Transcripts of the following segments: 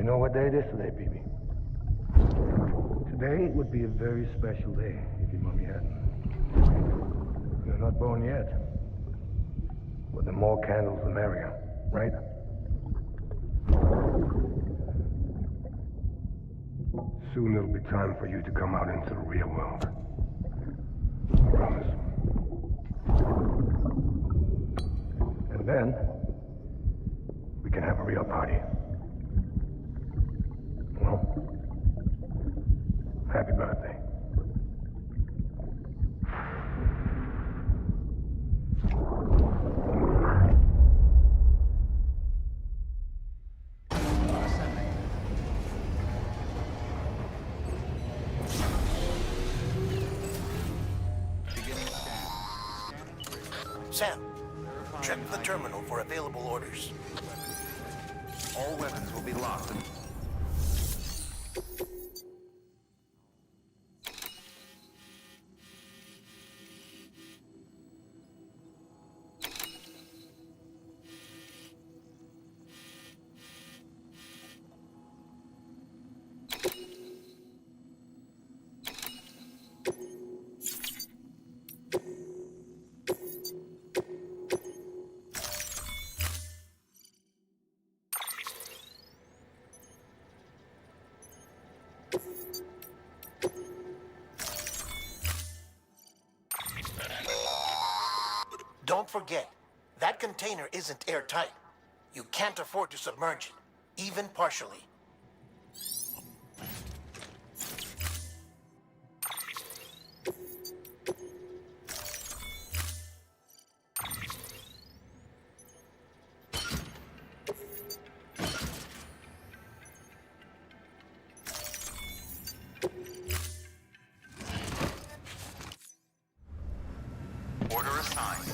know what day it is today, baby? Today would be a very special day if your mommy hadn't. You're not born yet. But the more candles, the merrier, right? Soon it'll be time for you to come out into the real world. I promise. And then, we can have a real party. Well, happy birthday. Sam, check the terminal for available orders. All weapons will be locked. Don't forget, that container isn't airtight. You can't afford to submerge it, even partially. Order assigned.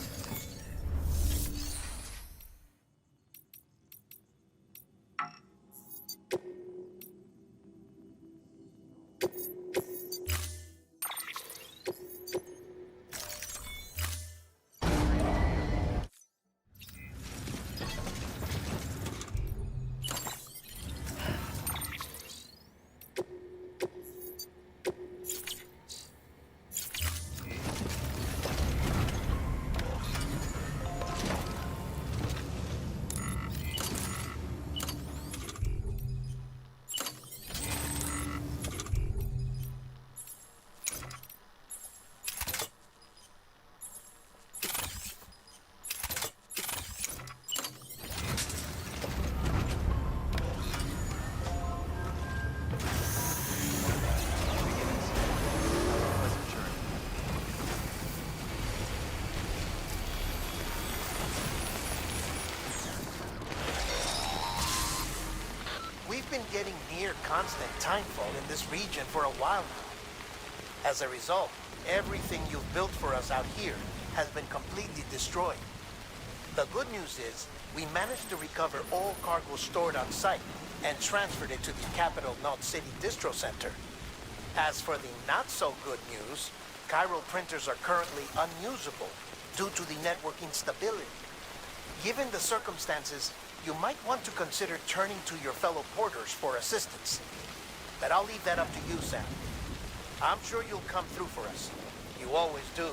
We've been getting near constant timefall in this region for a while now. As a result, everything you've built for us out here has been completely destroyed. The good news is, we managed to recover all cargo stored on site and transferred it to the Capital Knot City Distro Center. As for the not-so-good news, chiral printers are currently unusable due to the network instability. Given the circumstances, you might want to consider turning to your fellow porters for assistance. But I'll leave that up to you, Sam. I'm sure you'll come through for us. You always do.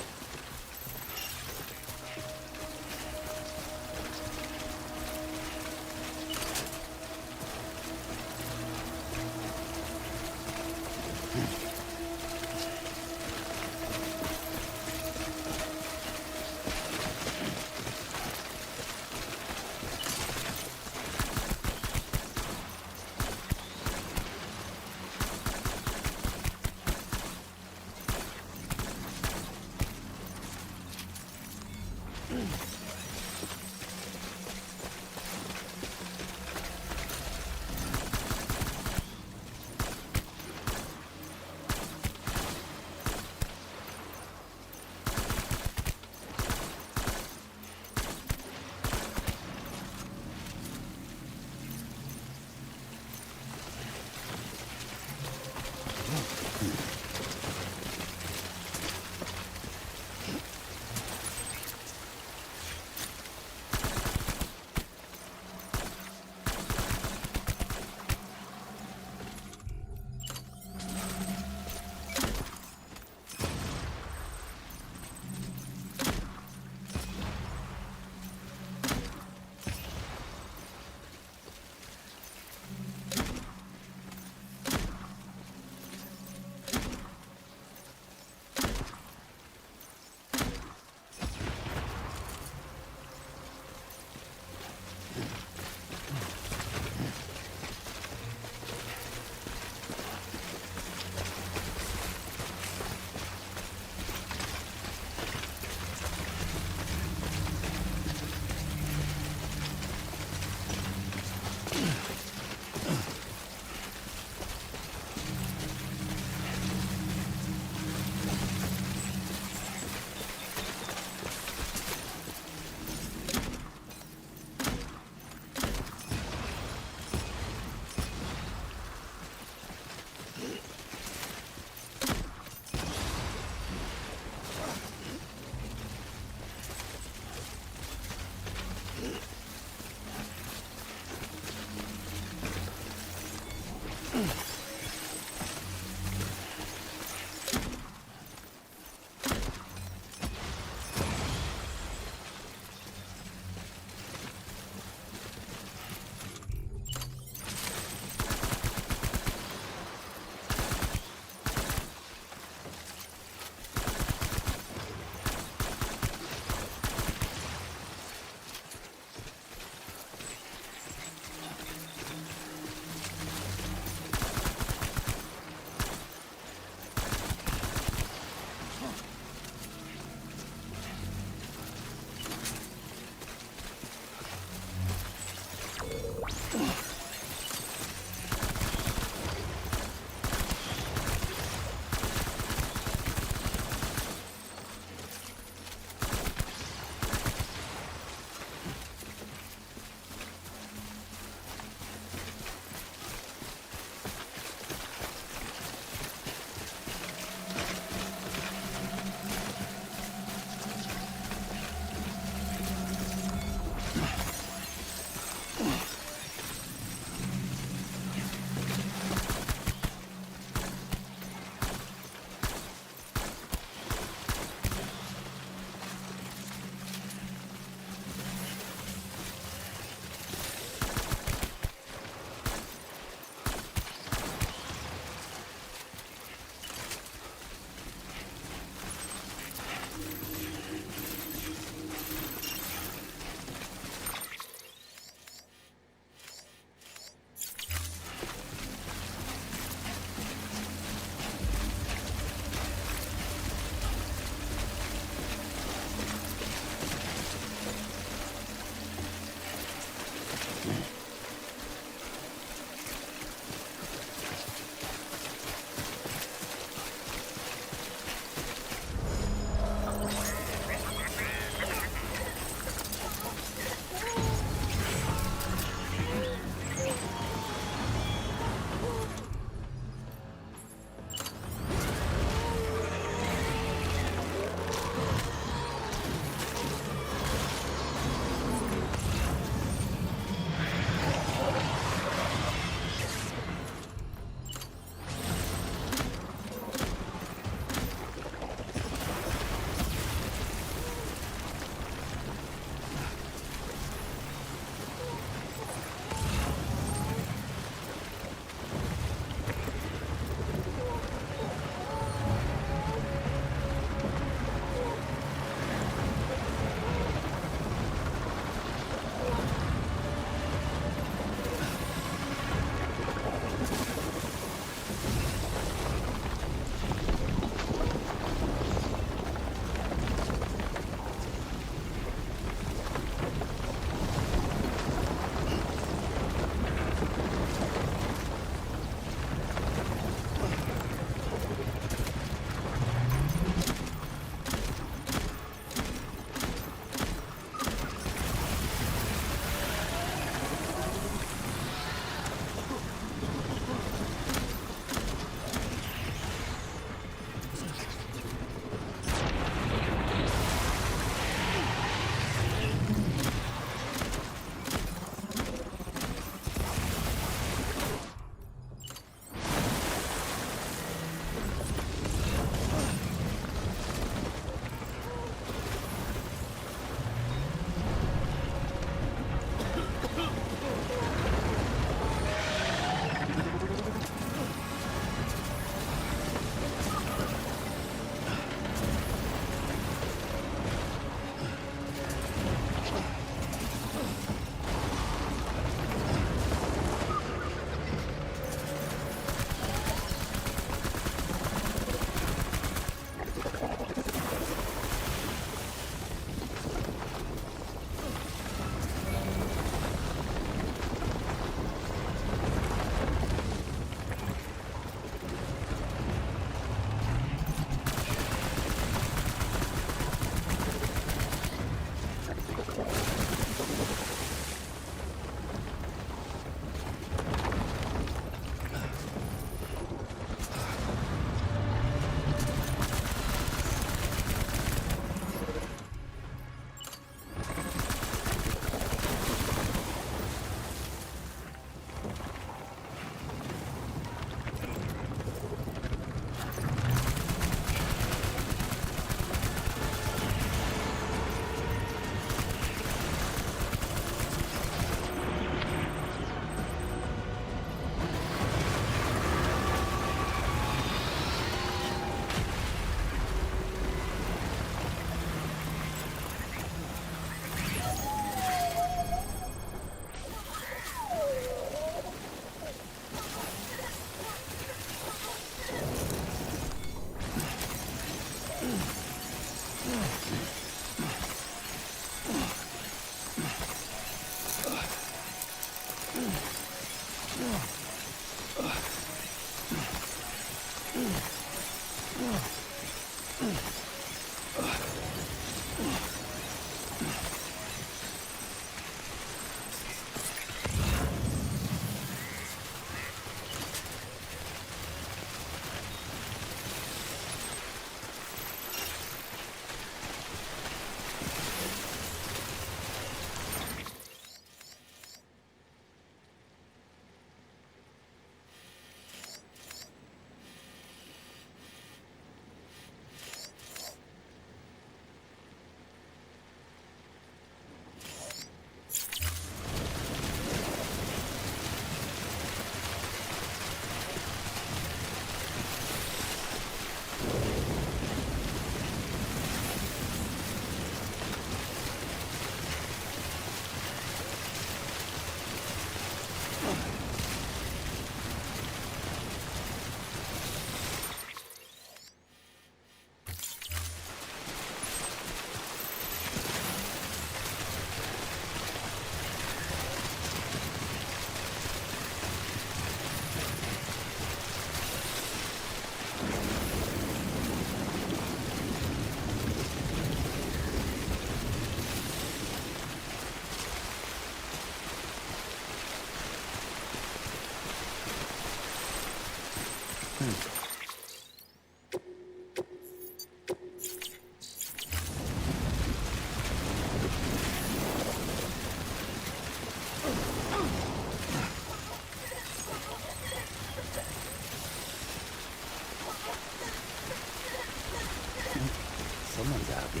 Someone's happy.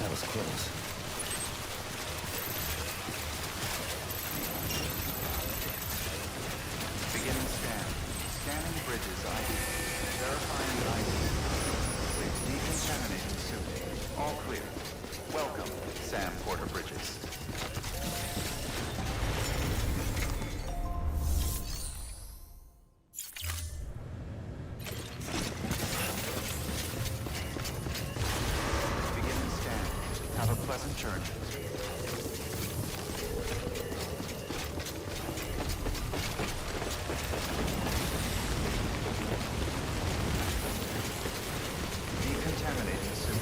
That was close. Beginning scan. Scanning bridges ID. Verifying ID. Please decontaminating soon. All clear. Welcome, Sam Porter Bridges. Beginning scan. Have a pleasant journey. Decontaminating suit.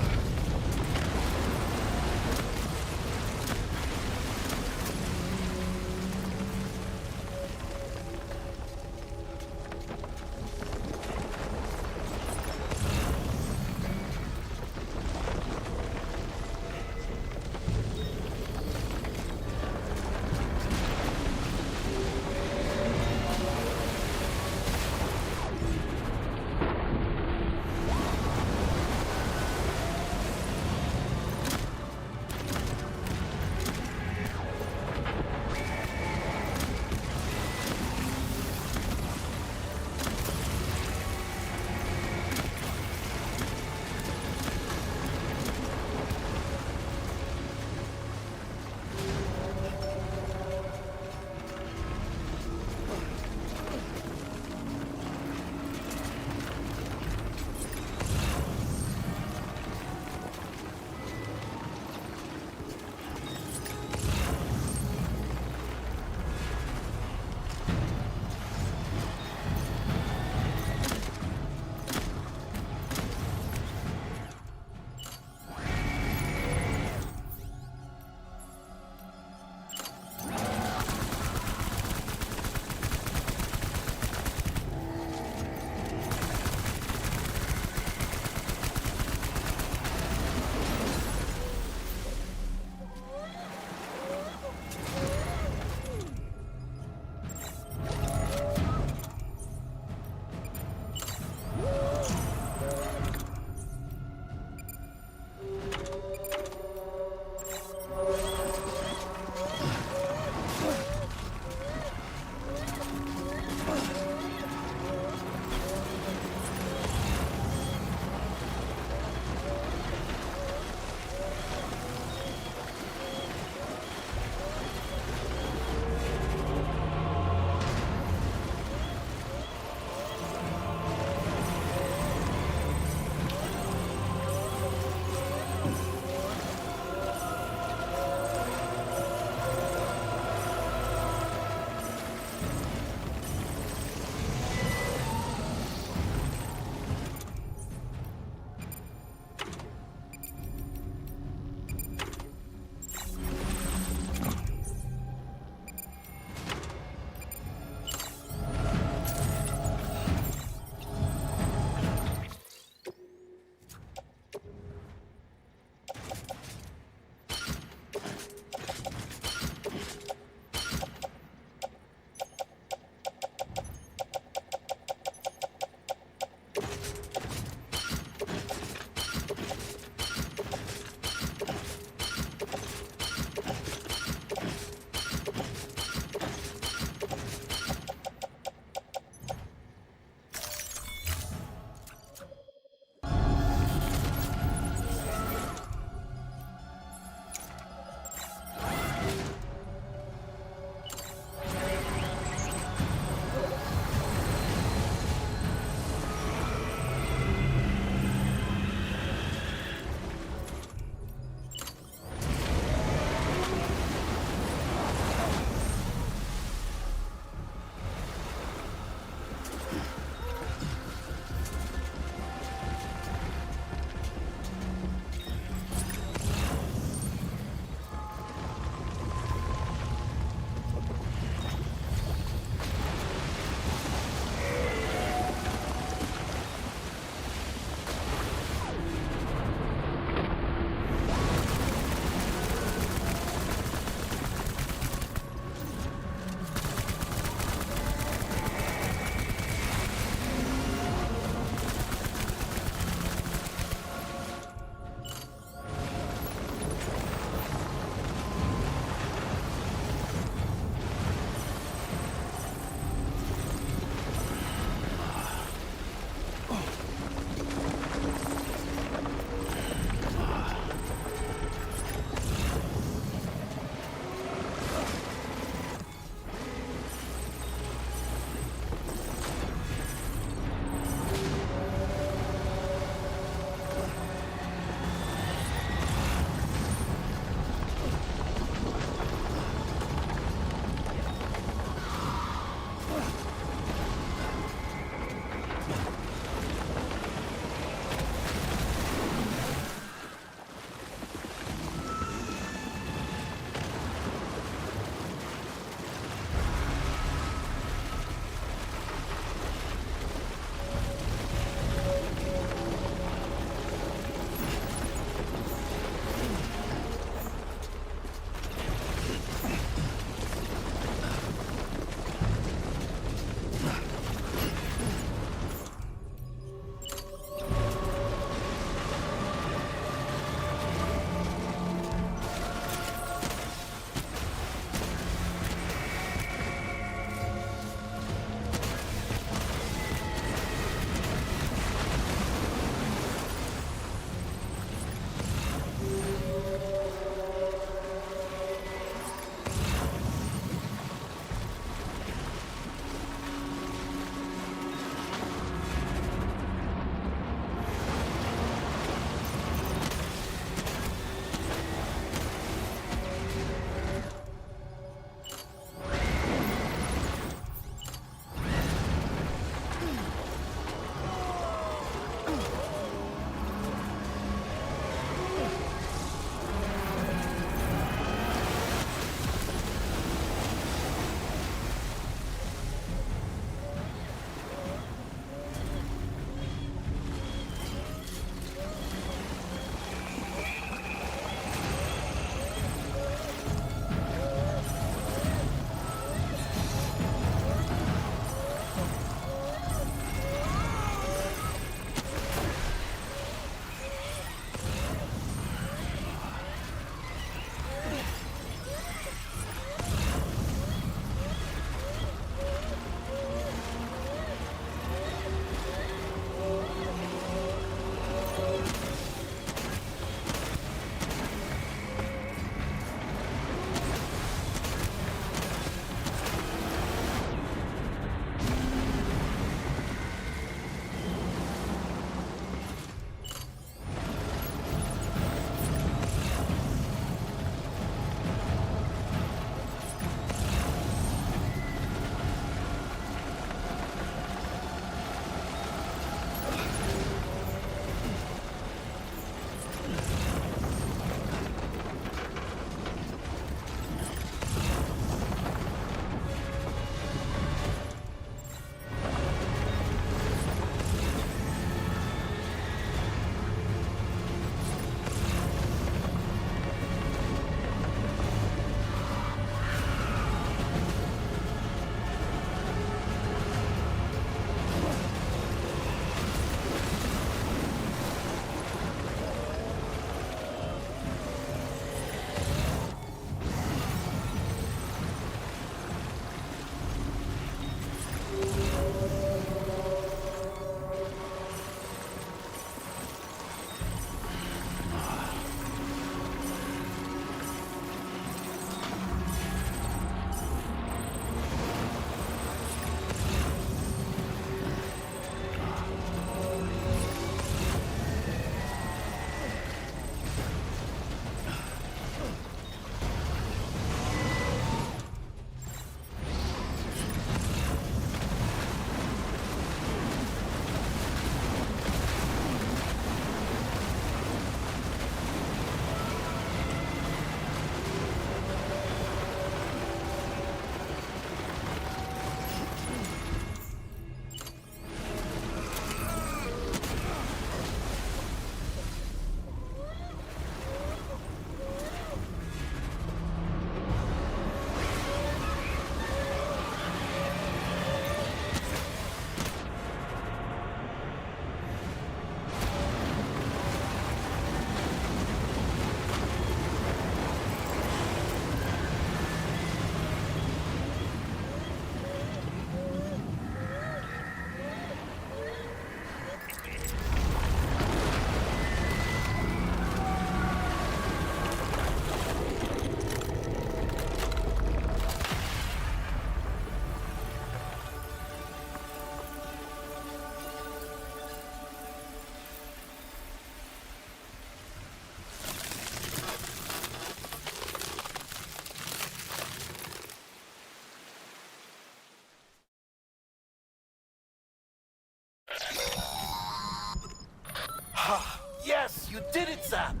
You did it, Sam!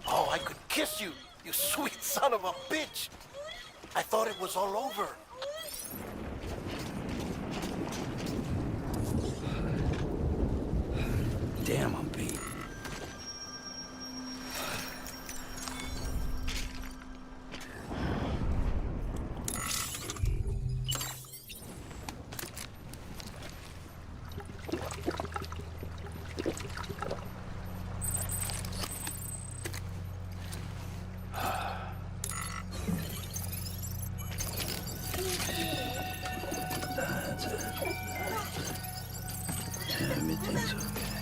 Oh, I could kiss you, you sweet son of a bitch! I thought it was all over. Damn, I'm beat. Everything's okay.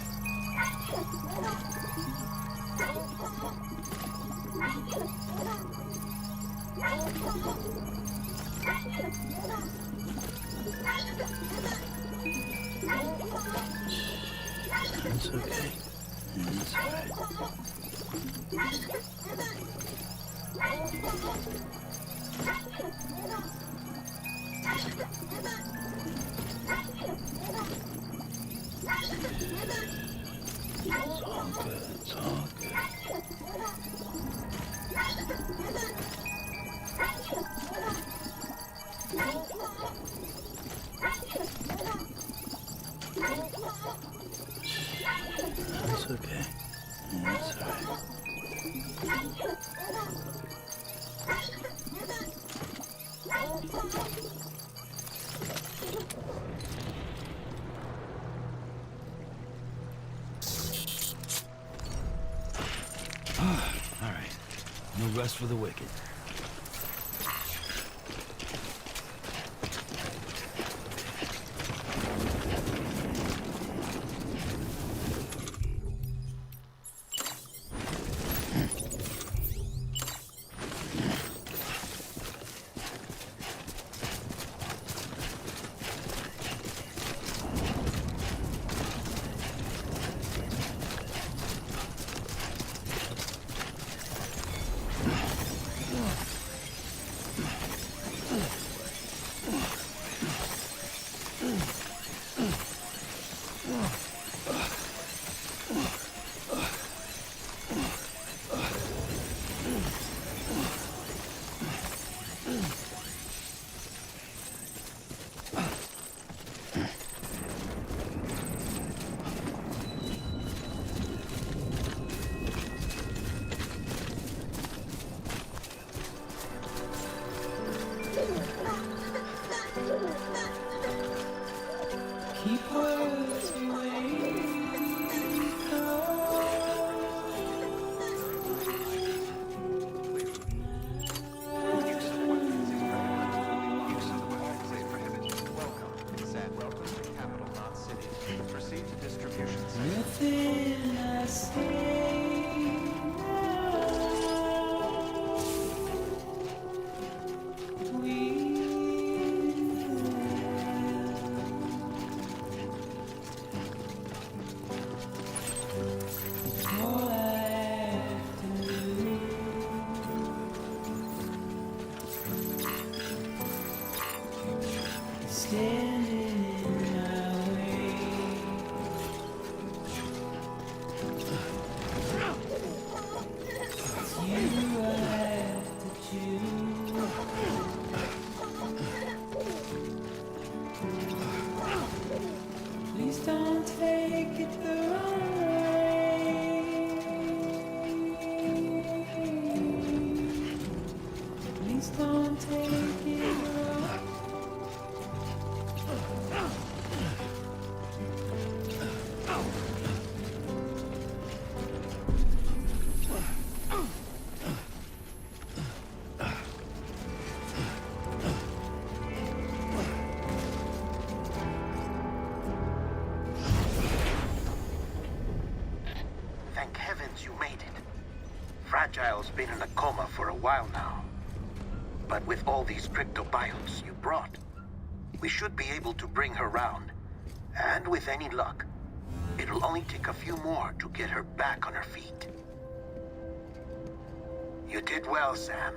It's okay. It's alright. It's all good. It's all good. It's okay. It's alright. All right. No rest for the wicked. Thank heavens you made it. Fragile's been in a coma for a while now. But with all these cryptobiotes you brought, we should be able to bring her round. And with any luck, it'll only take a few more to get her back on her feet. You did well, Sam.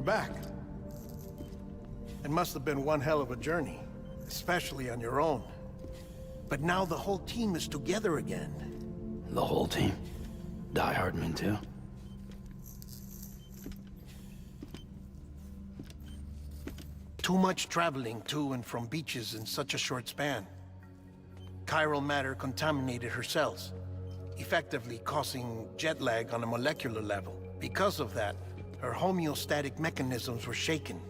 back. It must have been one hell of a journey, especially on your own. But now the whole team is together again. The whole team? Die Hardman too? Too much traveling to and from beaches in such a short span. Chiral matter contaminated her cells, effectively causing jet lag on a molecular level. Because of that, her homeostatic mechanisms were shaken.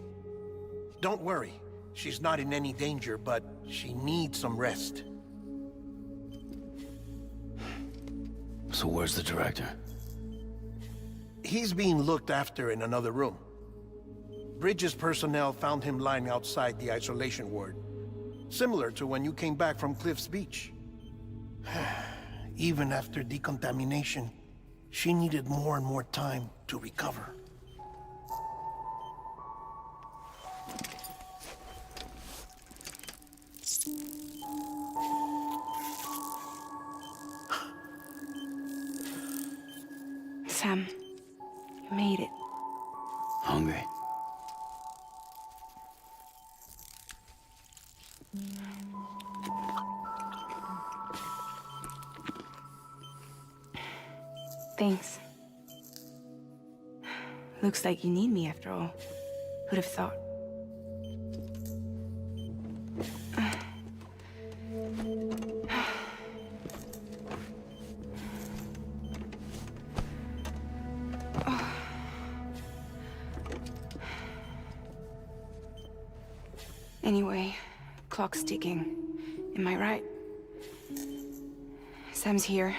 Don't worry, she's not in any danger, but she needs some rest. So where's the director? He's being looked after in another room. Bridges personnel found him lying outside the isolation ward. Similar to when you came back from Cliff's Beach. Even after decontamination, she needed more and more time to recover. Sam, you made it. Hungry? Thanks. Looks like you need me after all. Who'd have thought? Anyway, clock's ticking. Am I right? Sam's here.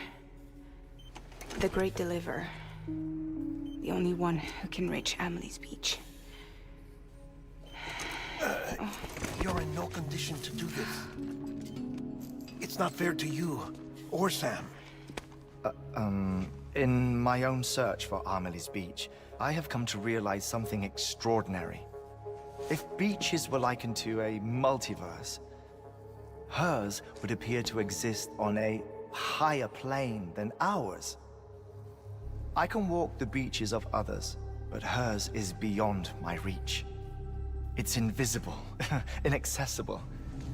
The Great Deliverer. The only one who can reach Amelie's Beach. You're in no condition to do this. It's not fair to you, or Sam. In my own search for Amelie's Beach, I have come to realize something extraordinary. If beaches were likened to a multiverse, hers would appear to exist on a higher plane than ours. I can walk the beaches of others, but hers is beyond my reach. It's invisible, inaccessible,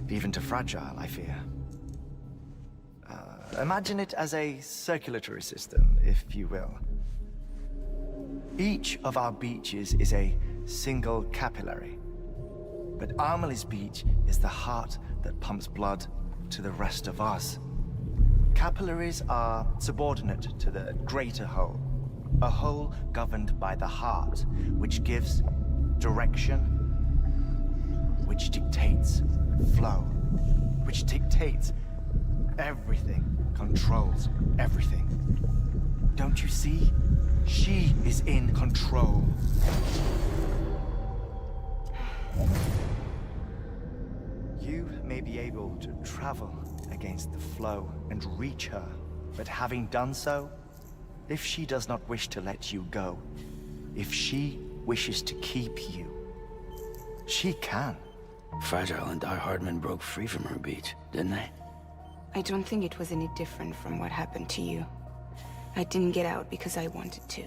even to fragile, I fear. Imagine it as a circulatory system, if you will. Each of our beaches is a single capillary, but Amelie's Beach is the heart that pumps blood to the rest of us. Capillaries are subordinate to the greater whole, a whole governed by the heart, which gives direction, which dictates flow, which dictates everything, controls everything. Don't you see? She is in control. You may be able to travel against the flow and reach her, but having done so, if she does not wish to let you go, if she wishes to keep you, she can. Fragile and Die Hardman broke free from her beach, didn't they? I don't think it was any different from what happened to you. I didn't get out because I wanted to.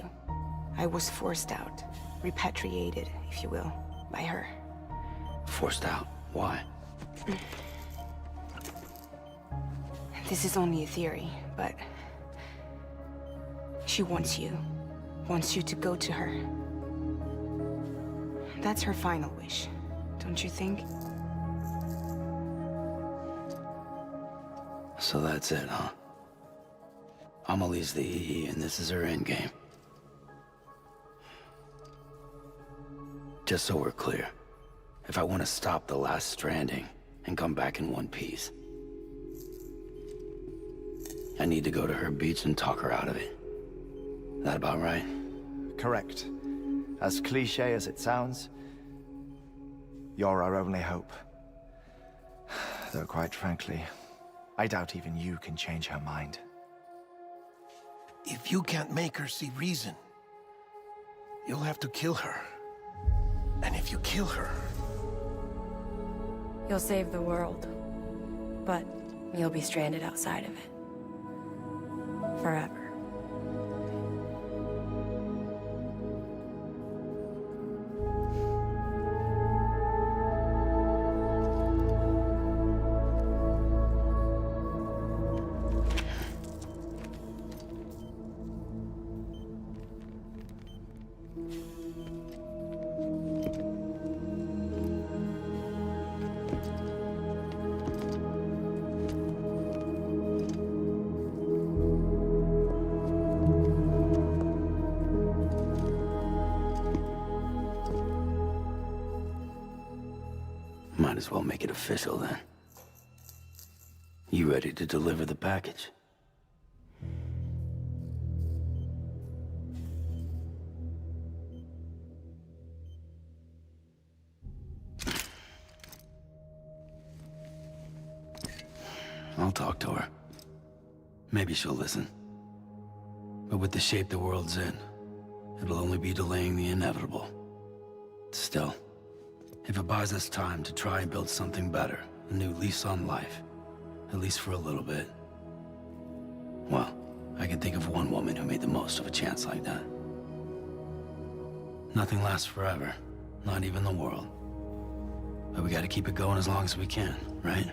I was forced out, repatriated, if you will, by her. Forced out? Why? This is only a theory, but she wants you to go to her. That's her final wish, don't you think? So that's it, huh? Amelie's the EE, and this is her endgame. Just so we're clear, if I want to stop the last stranding and come back in one piece, I need to go to her beach and talk her out of it. That about right? Correct. As cliché as it sounds, you're our only hope. Though quite frankly, I doubt even you can change her mind. If you can't make her see reason, you'll have to kill her. And if you kill her... You'll save the world, but you'll be stranded outside of it. Forever. as well make it official then. You ready to deliver the package? I'll talk to her. Maybe she'll listen. But with the shape the world's in, it'll only be delaying the inevitable. Still, if it buys us time to try and build something better, a new lease on life, at least for a little bit, well, I can think of one woman who made the most of a chance like that. Nothing lasts forever, not even the world. But we gotta keep it going as long as we can, right?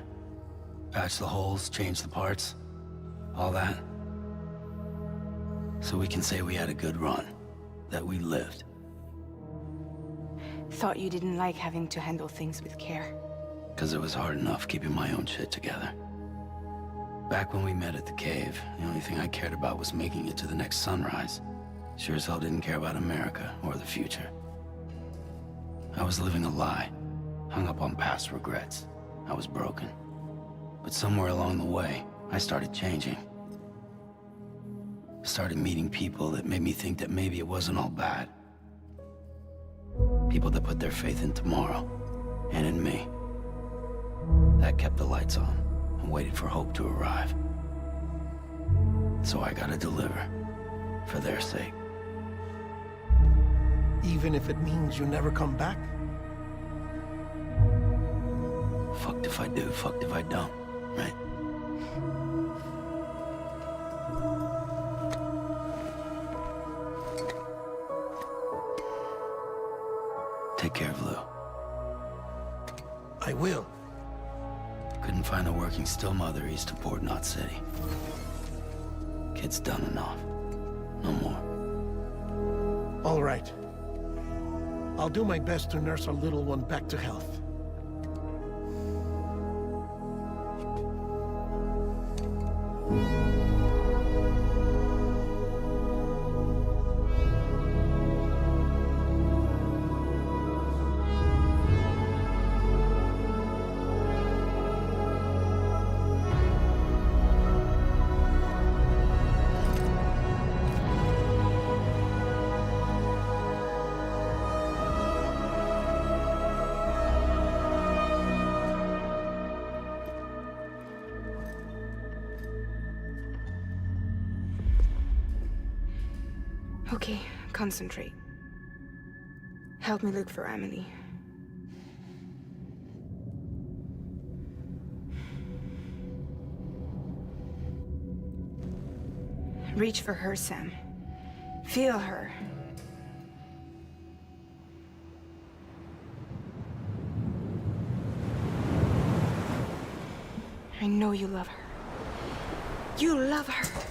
Patch the holes, change the parts, all that. So we can say we had a good run, that we lived. Thought you didn't like having to handle things with care. 'Cause it was hard enough keeping my own shit together. Back when we met at the cave, the only thing I cared about was making it to the next sunrise. Sure as hell didn't care about America or the future. I was living a lie, hung up on past regrets. I was broken. But somewhere along the way, I started changing. Started meeting people that made me think that maybe it wasn't all bad. People that put their faith in tomorrow, and in me. That kept the lights on, and waited for hope to arrive. So I gotta deliver, for their sake. Even if it means you never come back? Fucked if I do, fucked if I don't, right? Take care of Lou. I will. Couldn't find a working still mother east of Port Knot City. Kid's done enough. No more. All right. I'll do my best to nurse our little one back to health. Okay, concentrate. Help me look for Emily. Reach for her, Sam. Feel her. I know you love her. You love her.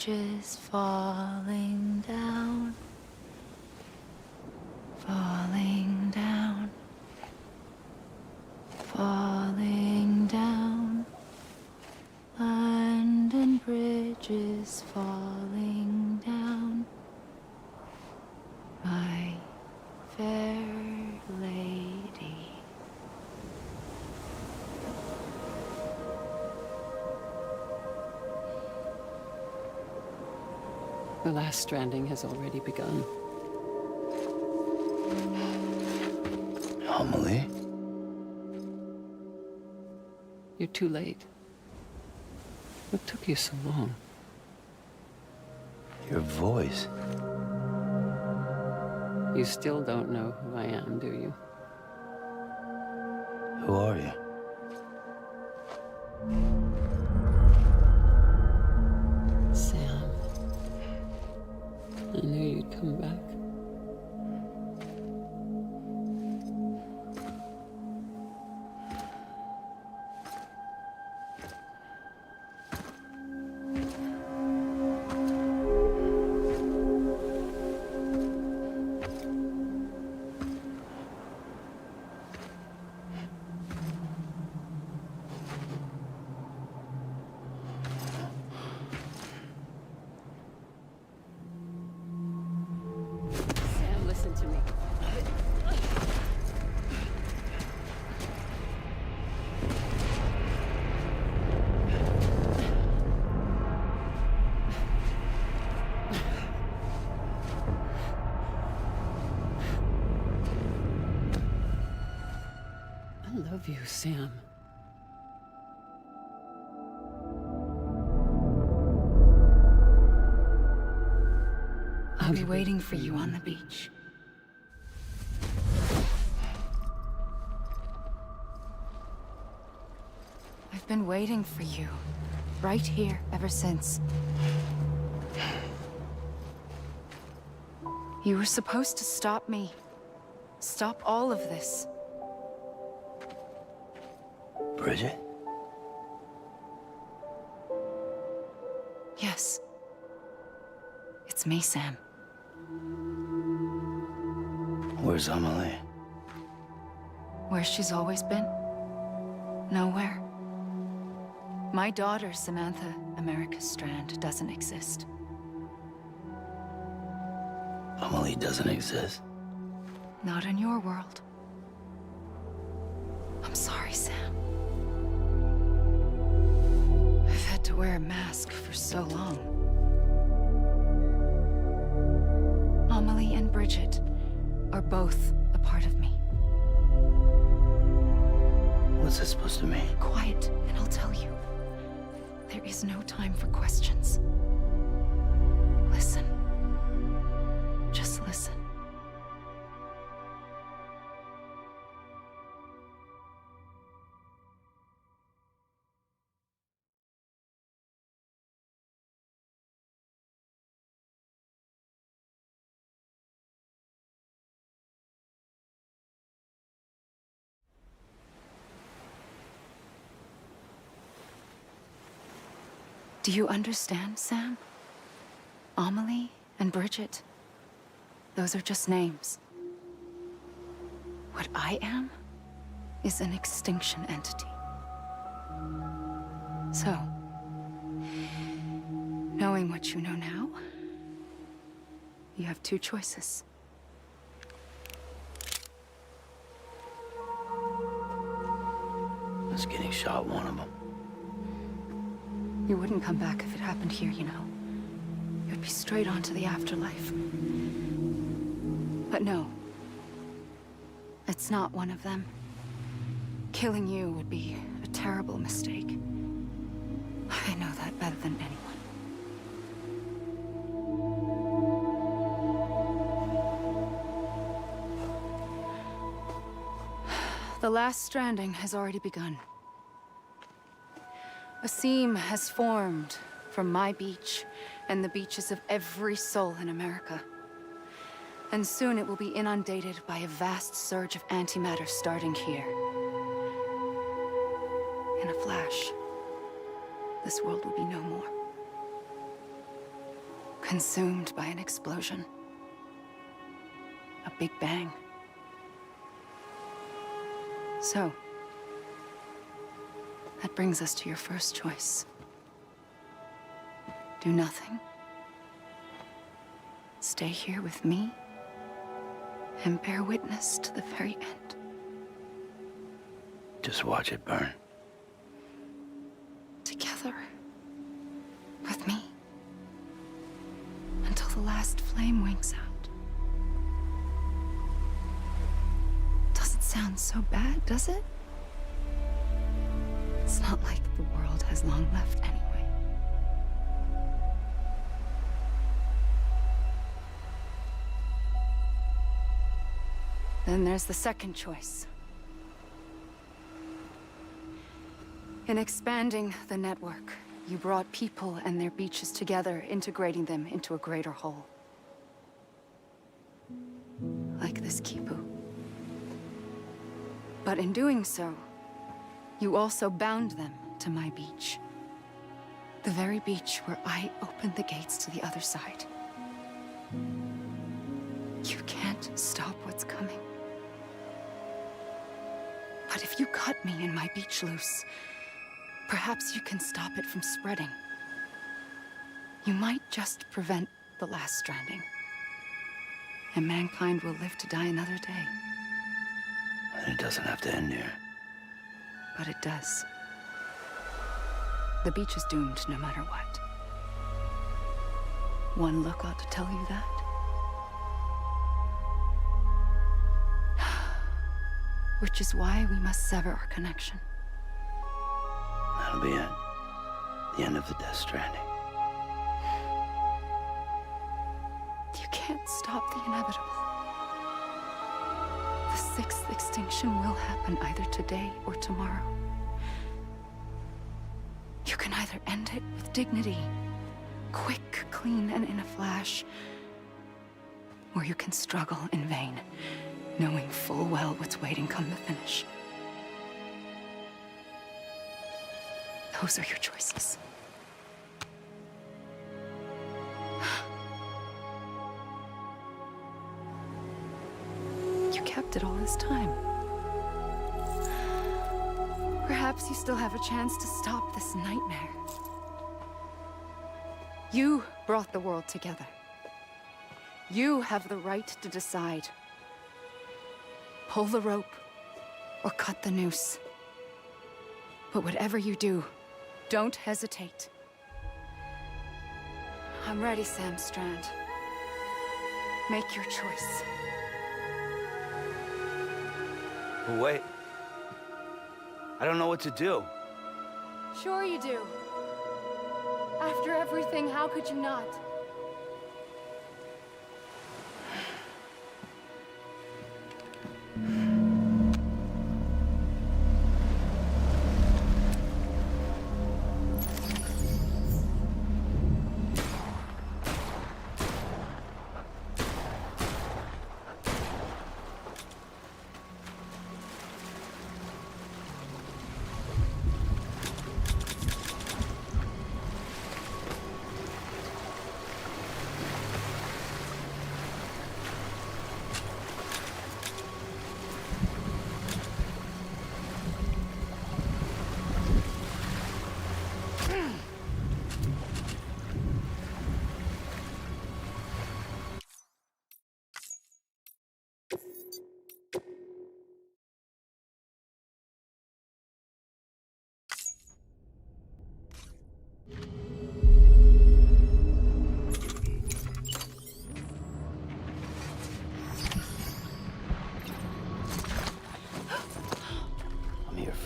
bridges falling down, falling down, falling down. London bridges falling down, my fair lady. The last stranding has already begun. Amelie? You're too late. What took you so long? Your voice. You still don't know who I am, do you? Who are you? Sam. I knew you'd come back. Sam, listen to me. I love you, Sam. I'll be waiting for you on the beach. I've been waiting for you, right here, ever since. You were supposed to stop me. Stop all of this. Bridget? Yes. It's me, Sam. Where's Amelie? Where she's always been. Nowhere. My daughter, Samantha America Strand, doesn't exist. Amelie doesn't exist. Not in your world. I'm sorry, Sam. I've had to wear a mask for so long. Amelie and Bridget are both a part of me. What's this supposed to mean? Quiet, and I'll tell you. There is no time for questions. Listen. Just listen. Do you understand, Sam? Amelie and Bridget, those are just names. What I am is an extinction entity. So, knowing what you know now, you have two choices. Is getting shot one of them? You wouldn't come back if it happened here, you know. You'd be straight on to the afterlife. But no. It's not one of them. Killing you would be a terrible mistake. I know that better than anyone. The last stranding has already begun. A seam has formed from my beach and the beaches of every soul in America. And soon it will be inundated by a vast surge of antimatter starting here. In a flash, this world will be no more. Consumed by an explosion. A big bang. So, that brings us to your first choice. Do nothing. Stay here with me and bear witness to the very end. Just watch it burn. Together. With me. Until the last flame winks out. Doesn't sound so bad, does it? It's not like the world has long left anyway. Then there's the second choice. In expanding the network, you brought people and their beaches together, integrating them into a greater whole. Like this Kipu. But in doing so, you also bound them to my beach. The very beach where I opened the gates to the other side. You can't stop what's coming. But if you cut me and my beach loose, perhaps you can stop it from spreading. You might just prevent the last stranding. And mankind will live to die another day. And it doesn't have to end here. But it does. The beach is doomed no matter what. One look ought to tell you that. Which is why we must sever our connection. That'll be it. The end of the Death Stranding. You can't stop the inevitable. The sixth extinction will happen either today or tomorrow. You can either end it with dignity, quick, clean, and in a flash, or you can struggle in vain, knowing full well what's waiting come the finish. Those are your choices. You kept it all this time. Perhaps you still have a chance to stop this nightmare. You brought the world together. You have the right to decide. Pull the rope or cut the noose. But whatever you do, don't hesitate. I'm ready, Sam Strand. Make your choice. But wait. I don't know what to do. Sure you do. After everything, how could you not?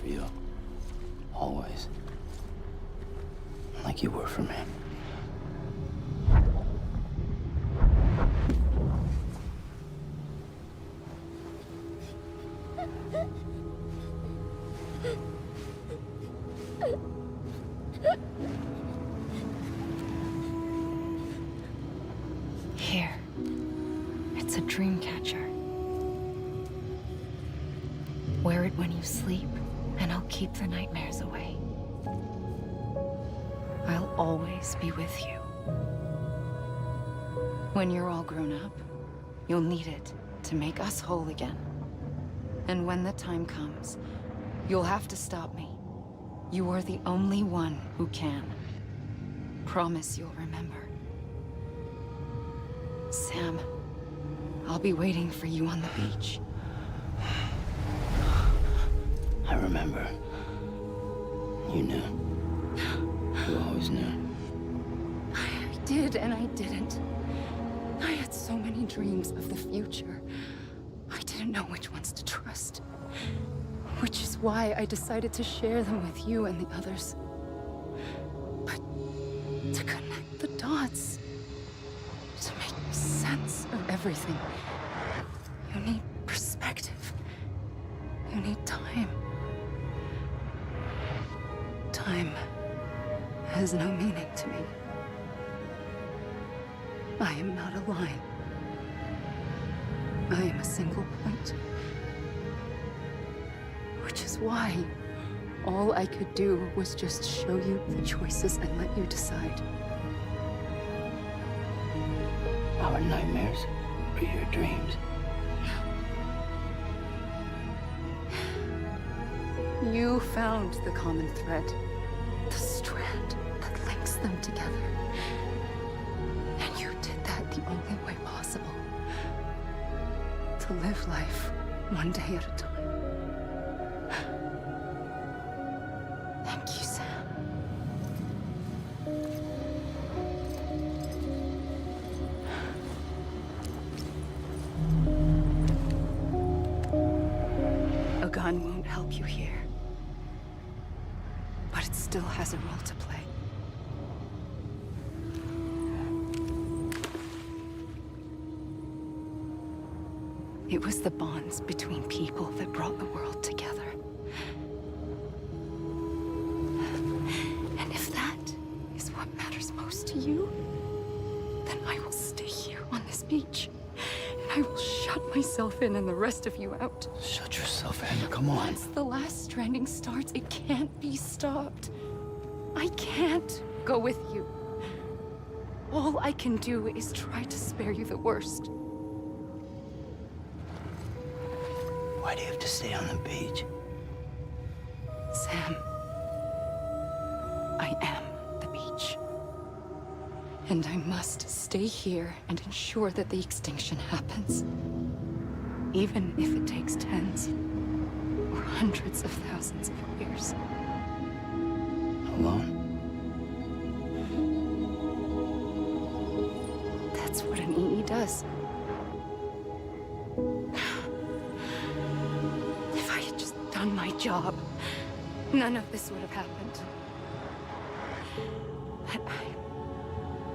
For you. Always. Like you were for me. Here. It's a dream catcher. Wear it when you sleep, and I'll keep the nightmares away. I'll always be with you. When you're all grown up, you'll need it to make us whole again. And when the time comes, you'll have to stop me. You are the only one who can. Promise you'll remember. Sam, I'll be waiting for you on the beach. I remember. You knew. You always knew. I did and I didn't. I had so many dreams of the future. I didn't know which ones to trust. Which is why I decided to share them with you and the others. But to connect the dots, to make sense of everything, you need perspective. You need time. Time has no meaning to me. I am not a line. I am a single point. Which is why all I could do was just show you the choices and let you decide. Our nightmares or your dreams? You found the common thread, the strand that links them together. And you did that the only way possible. To live life one day at a time. Thank you, Sam. A gun won't help you here. But it still has a role to play. It was the bonds between people that brought the world together. And if that is what matters most to you, then I will stay here on this beach. And I will shut myself in and the rest of you out. Shut yourself in, come on. Once the last stranding starts, it can't be stopped. I can't go with you. All I can do is try to spare you the worst. Why do you have to stay on the beach? Sam, I am the beach. And I must stay here and ensure that the extinction happens. Even if it takes tens or hundreds of thousands of years. Alone? That's what an EE does. If I had just done my job, none of this would have happened. But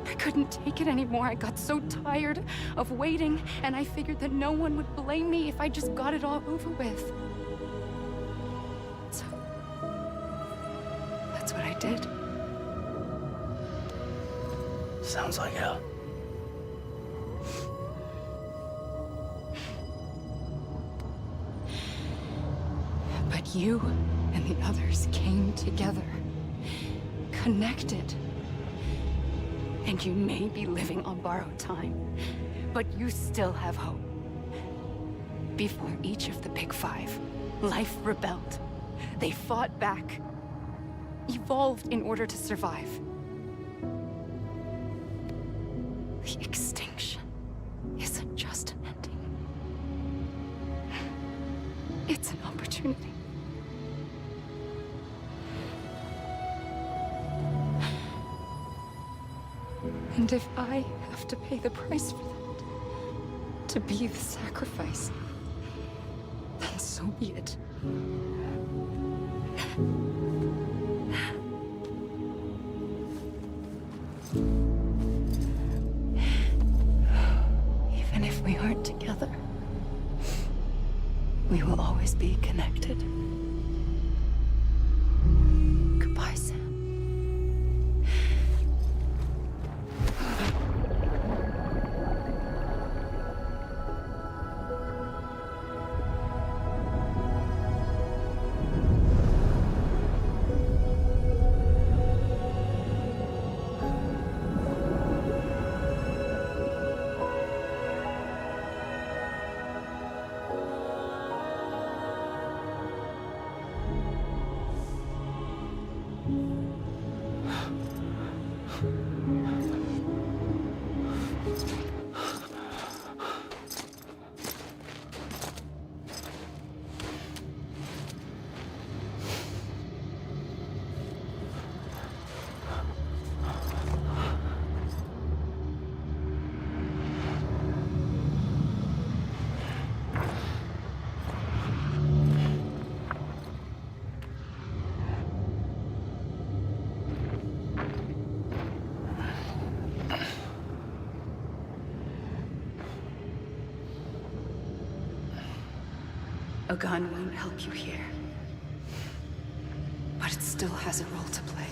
I couldn't take it anymore. I got so tired of waiting, and I figured that no one would blame me if I just got it all over with. So, that's what I did. Sounds like hell. But you and the others came together, connected. And you may be living on borrowed time, but you still have hope. Before each of the Big Five, life rebelled. They fought back, evolved in order to survive. The extinction isn't just an ending. It's an opportunity. And if I have to pay the price for that, to be the sacrifice, then so be it. Even if we aren't together, we will always be connected. Goodbye, Sam. A gun won't help you here. But it still has a role to play.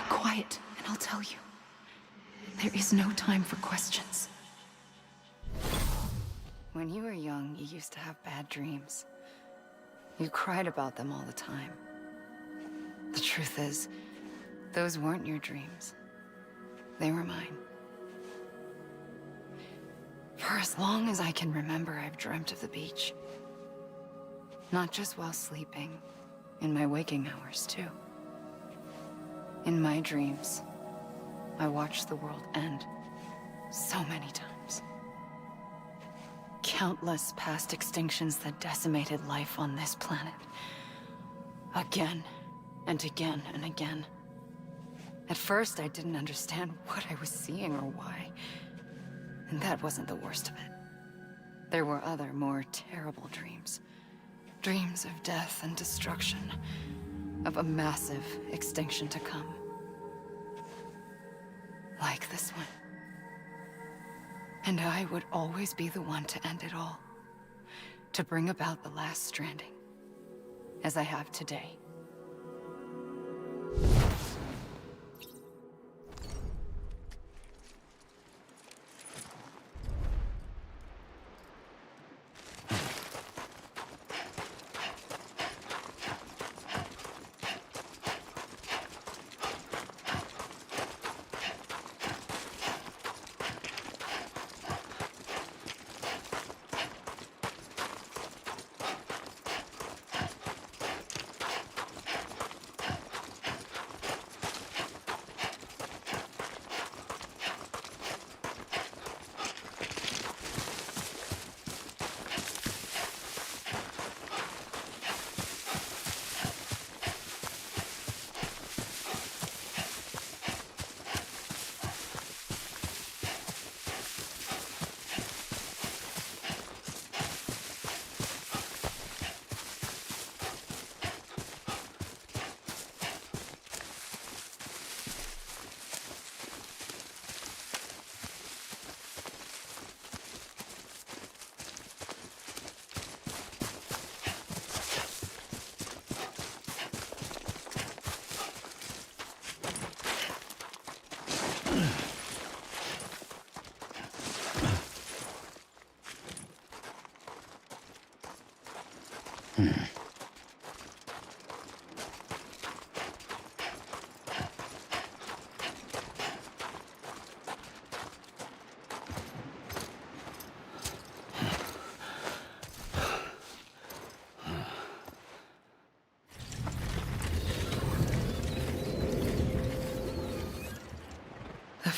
Quiet, and I'll tell you. There is no time for questions. When you were young, you used to have bad dreams. You cried about them all the time. The truth is, those weren't your dreams. They were mine. For as long as I can remember, I've dreamt of the beach. Not just while sleeping, in my waking hours, too. In my dreams, I watched the world end so many times. Countless past extinctions that decimated life on this planet. Again, and again, and again. At first, I didn't understand what I was seeing or why. And that wasn't the worst of it. There were other, more terrible dreams. Dreams of death and destruction. Of a massive extinction to come. Like this one. And I would always be the one to end it all. To bring about the last stranding. As I have today.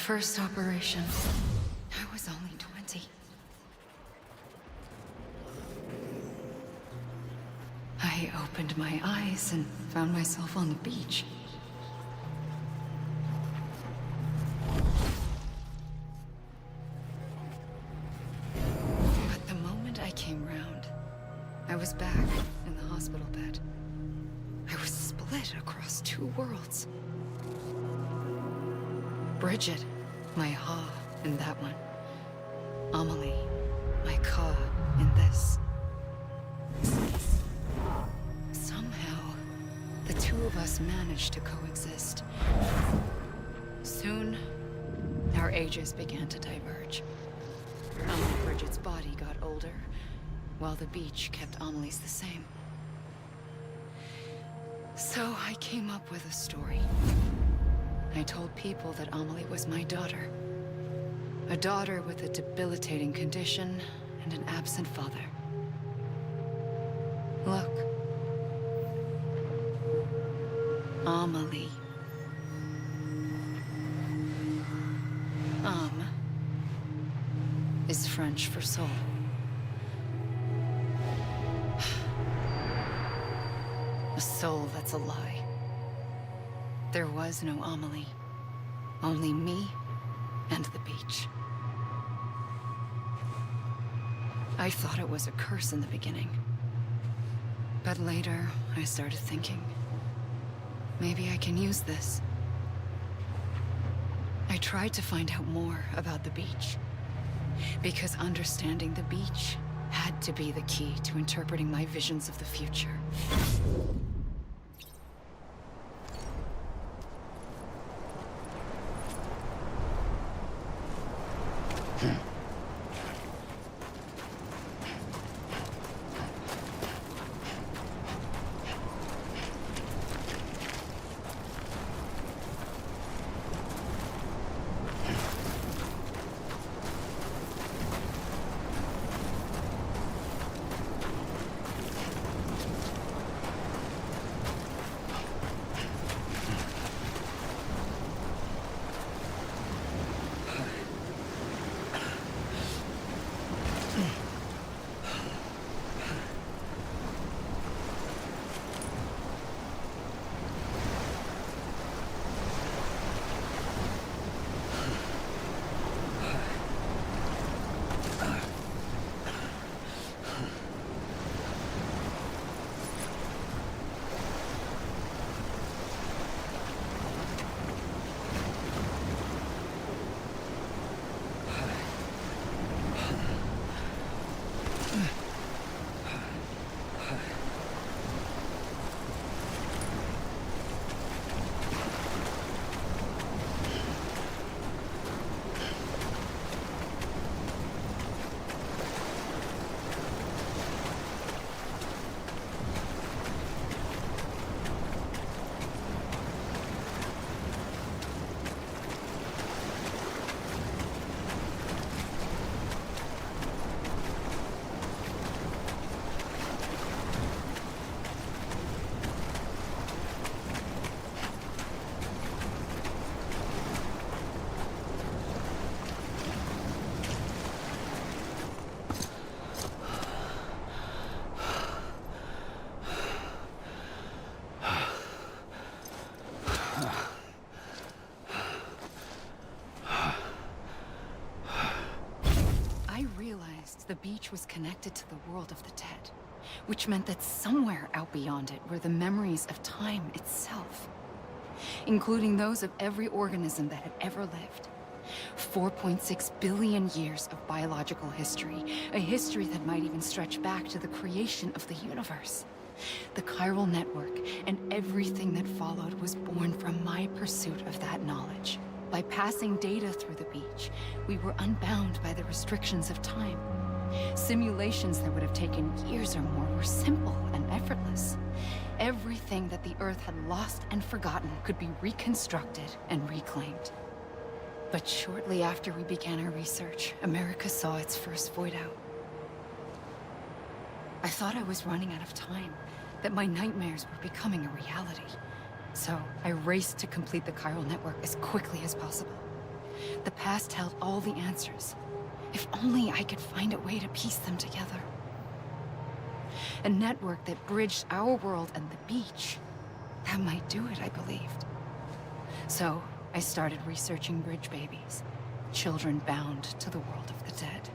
first operation, I was only 20. I opened my eyes and found myself on the beach. But the moment I came round, I was back in the hospital bed. I was split across two worlds. Bridget, my Ha in that one. Amelie, my Ka in this. Somehow, the two of us managed to coexist. Soon, our ages began to diverge. Bridget's body got older, while the beach kept Amelie's the same. So I came up with a story. I told people that Amelie was my daughter. A daughter with a debilitating condition and an absent father. Look. Amelie. Is French for soul. A soul that's a lie. There was no Amelie. Only me and the beach. I thought it was a curse in the beginning. But later, I started thinking, maybe I can use this. I tried to find out more about the beach. Because understanding the beach had to be the key to interpreting my visions of the future. The beach was connected to the world of the dead, which meant that somewhere out beyond it were the memories of time itself, including those of every organism that had ever lived. 4.6 billion years of biological history, a history that might even stretch back to the creation of the universe. The chiral network and everything that followed was born from my pursuit of that knowledge. By passing data through the beach, we were unbound by the restrictions of time. Simulations that would have taken years or more were simple and effortless. Everything that the Earth had lost and forgotten could be reconstructed and reclaimed. But shortly after we began our research, America saw its first void out. I thought I was running out of time, that my nightmares were becoming a reality. So I raced to complete the chiral network as quickly as possible. The past held all the answers. If only I could find a way to piece them together. A network that bridged our world and the beach. That might do it, I believed. So, I started researching bridge babies. Children bound to the world of the dead.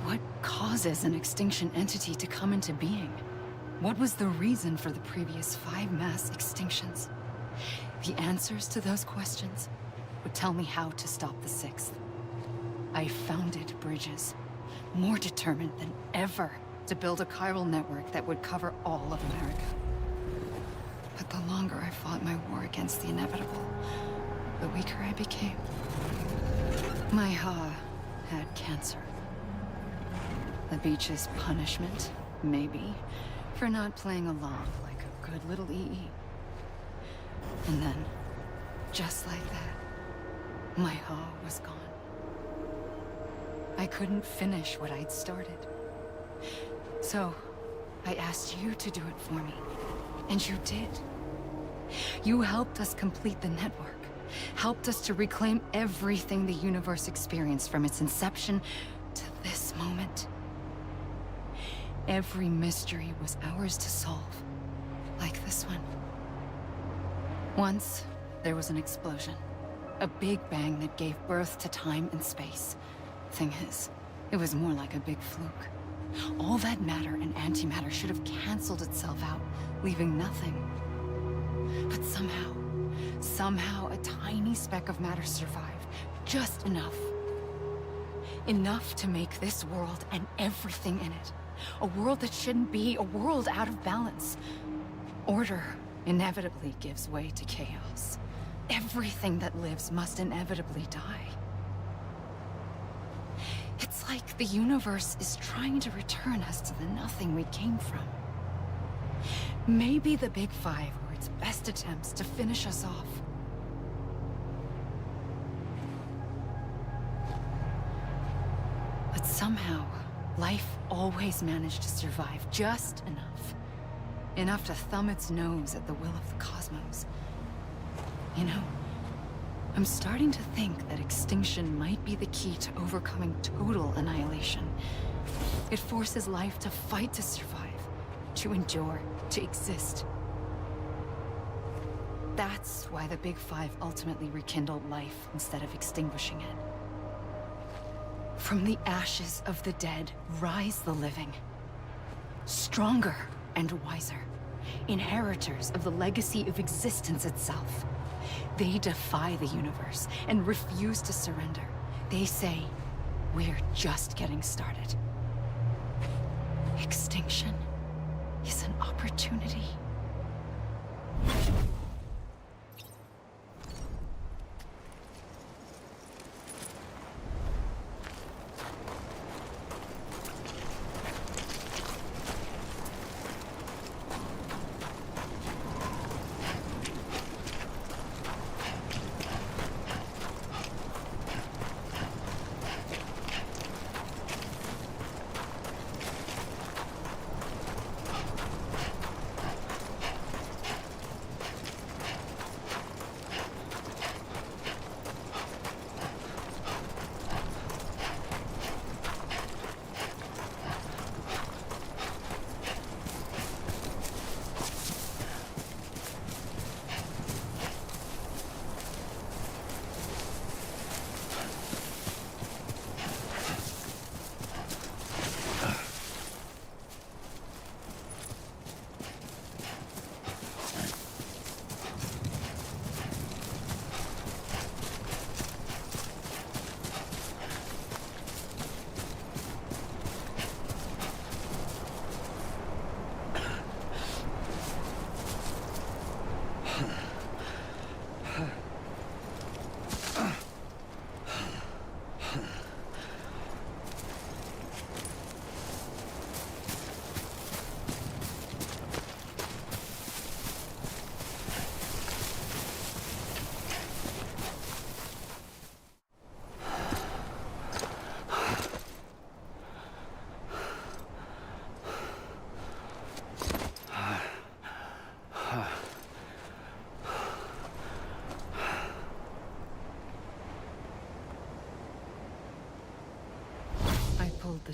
What causes an extinction entity to come into being? What was the reason for the previous 5 mass extinctions? The answers to those questions would tell me how to stop the 6th. I founded bridges, more determined than ever to build a chiral network that would cover all of America. But the longer I fought my war against the inevitable, the weaker I became. My Ha had cancer. The beach's punishment, maybe, for not playing along like a good little EE. And then, just like that, my Ha was gone. I couldn't finish what I'd started. So, I asked you to do it for me. And you did. You helped us complete the network. Helped us to reclaim everything the universe experienced from its inception to this moment. Every mystery was ours to solve. Like this one. Once, there was an explosion. A big bang that gave birth to time and space. Thing is, it was more like a big fluke. All that matter and antimatter should have canceled itself out, leaving nothing. But somehow a tiny speck of matter survived. Just enough. Enough to make this world and everything in it. A world that shouldn't be, a world out of balance. Order inevitably gives way to chaos. Everything that lives must inevitably die. It's like the universe is trying to return us to the nothing we came from. Maybe the Big Five were its best attempts to finish us off. But somehow, life always managed to survive just enough. Enough to thumb its nose at the will of the cosmos. You know, I'm starting to think that extinction might be the key to overcoming total annihilation. It forces life to fight to survive, to endure, to exist. That's why the Big Five ultimately rekindled life instead of extinguishing it. From the ashes of the dead, rise the living. Stronger and wiser. Inheritors of the legacy of existence itself. They defy the universe and refuse to surrender. They say, we're just getting started. Extinction is an opportunity.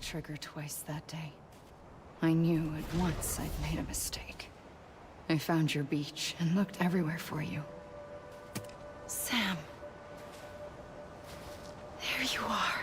trigger twice that day. I knew at once I'd made a mistake. I found your beach and looked everywhere for you. Sam. There you are.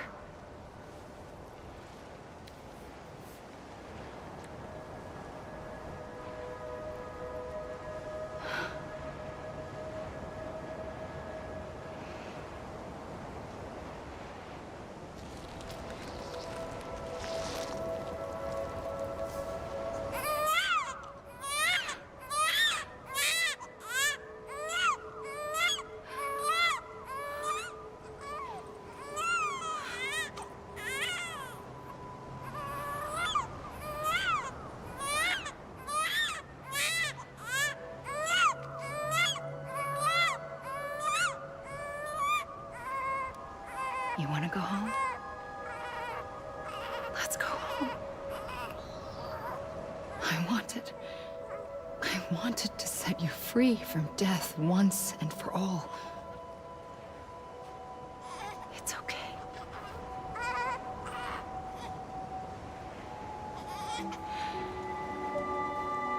You want to go home? Let's go home. I wanted to set you free from death once and for all. It's okay.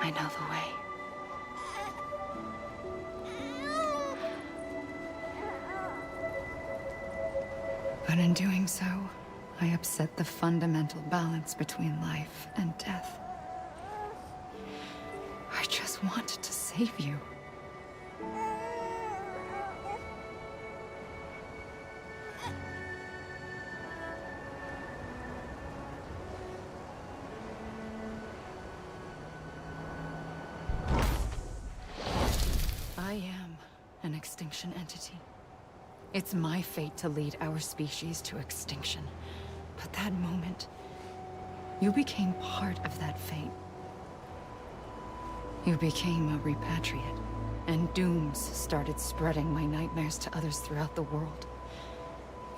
I know the way. But in doing so, I upset the fundamental balance between life and death. I just wanted to save you. I am an extinction entity. It's my fate to lead our species to extinction. But that moment, you became part of that fate. You became a repatriate, and dooms started spreading my nightmares to others throughout the world.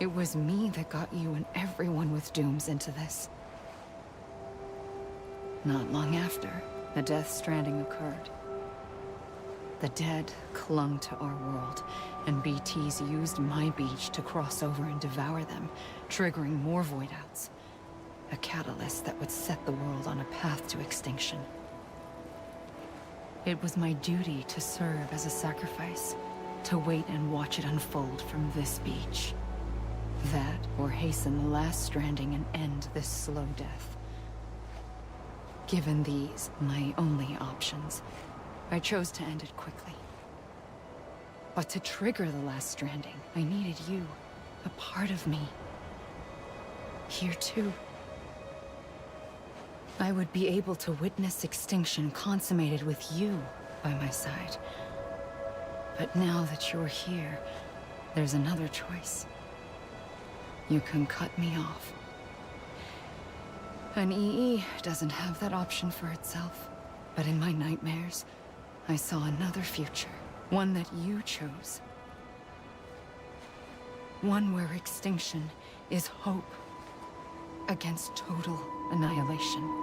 It was me that got you and everyone with dooms into this. Not long after, the Death Stranding occurred. The dead clung to our world, and BTs used my beach to cross over and devour them, triggering more void outs. A catalyst that would set the world on a path to extinction. It was my duty to serve as a sacrifice, to wait and watch it unfold from this beach. That, or hasten the last stranding and end this slow death. Given these, my only options, I chose to end it quickly. But to trigger the last stranding, I needed you, a part of me. Here too. I would be able to witness extinction consummated with you by my side. But now that you're here, there's another choice. You can cut me off. An EE doesn't have that option for itself. But in my nightmares, I saw another future. One that you chose. One where extinction is hope against total annihilation.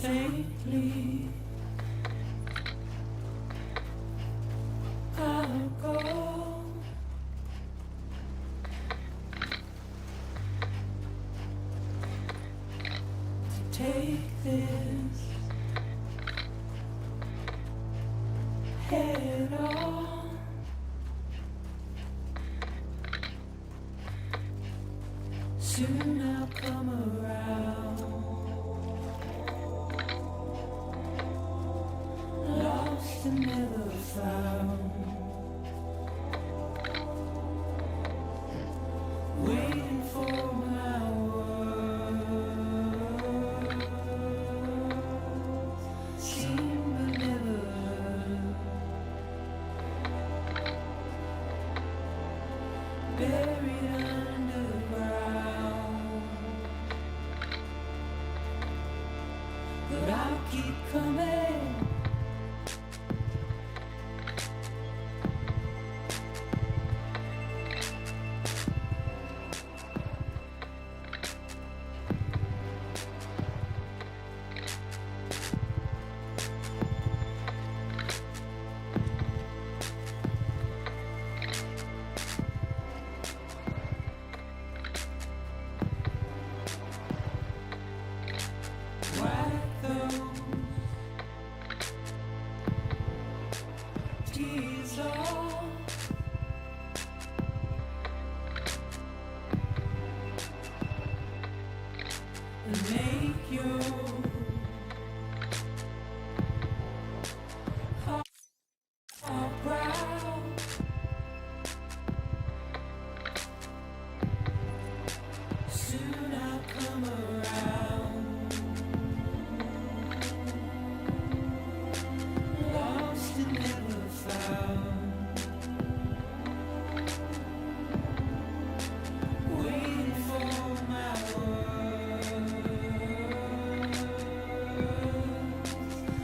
Faintly, I'll go. To take this head on. Soon I'll come around. Lost and never found. keep coming. Whack those tears off. And make your heart proud. Soon I'll come around. Lost and never found. Waiting for my words.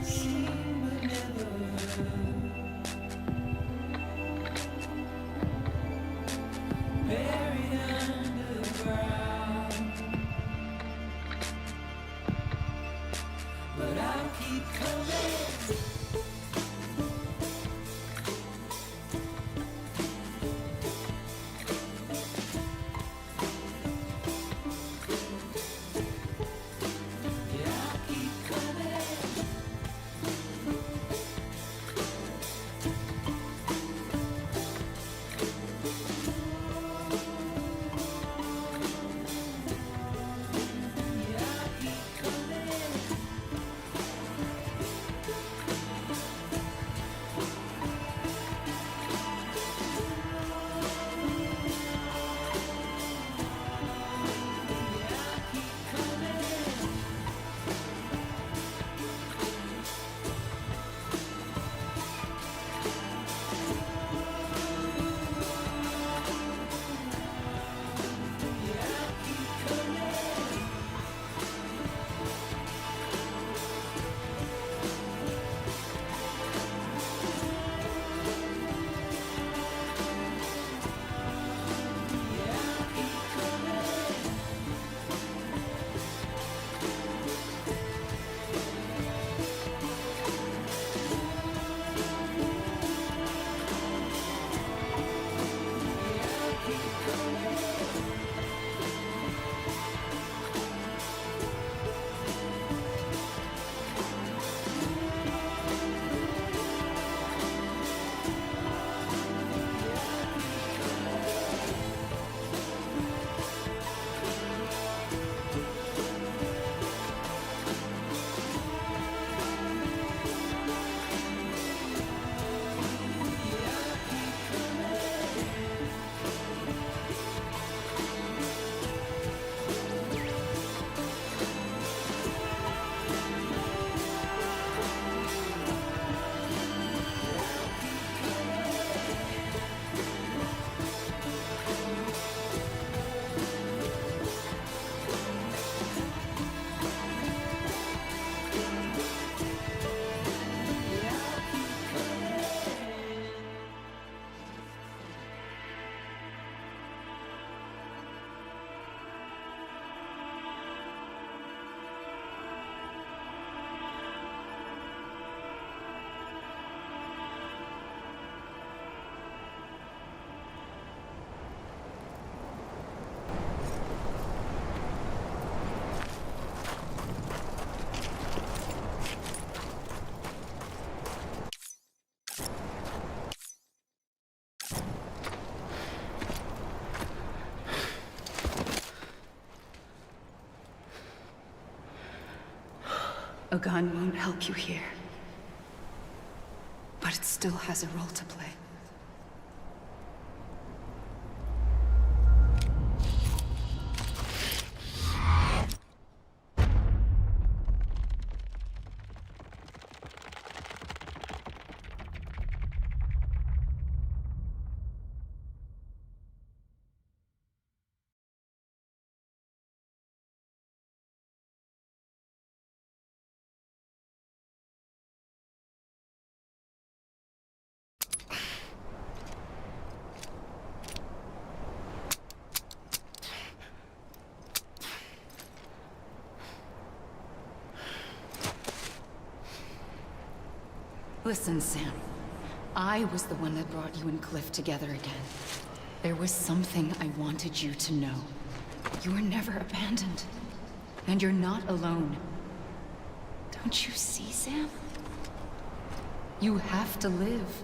Seen but never heard. Buried underground. But I'll keep coming. Yeah, I'll keep coming. Yeah, I'll keep coming. A gun won't help you here. But it still has a role to play. Listen, Sam. I was the one that brought you and Cliff together again. There was something I wanted you to know. You were never abandoned. And you're not alone. Don't you see, Sam? You have to live.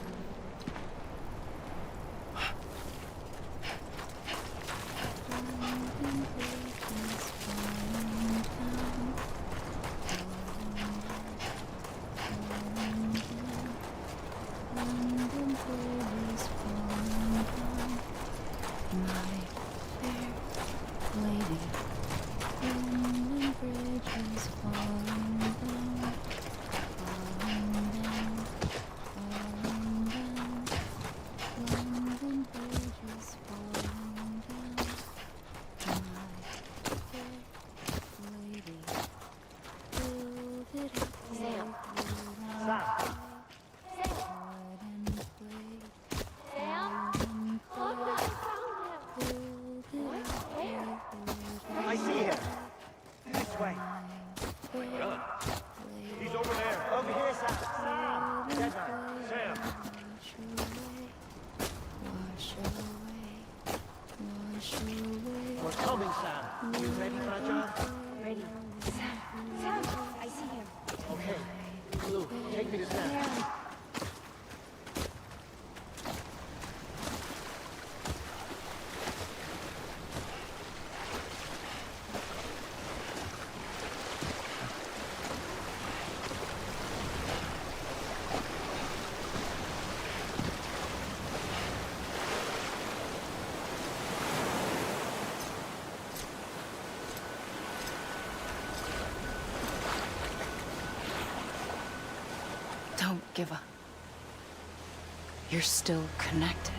I see him. This way. He's over there. Over here, Sam. Sam. We're coming, Sam. You ready for a job? Ready. Sam, I see him. Okay. Blue, take me to Sam. Don't give up. You're still connected.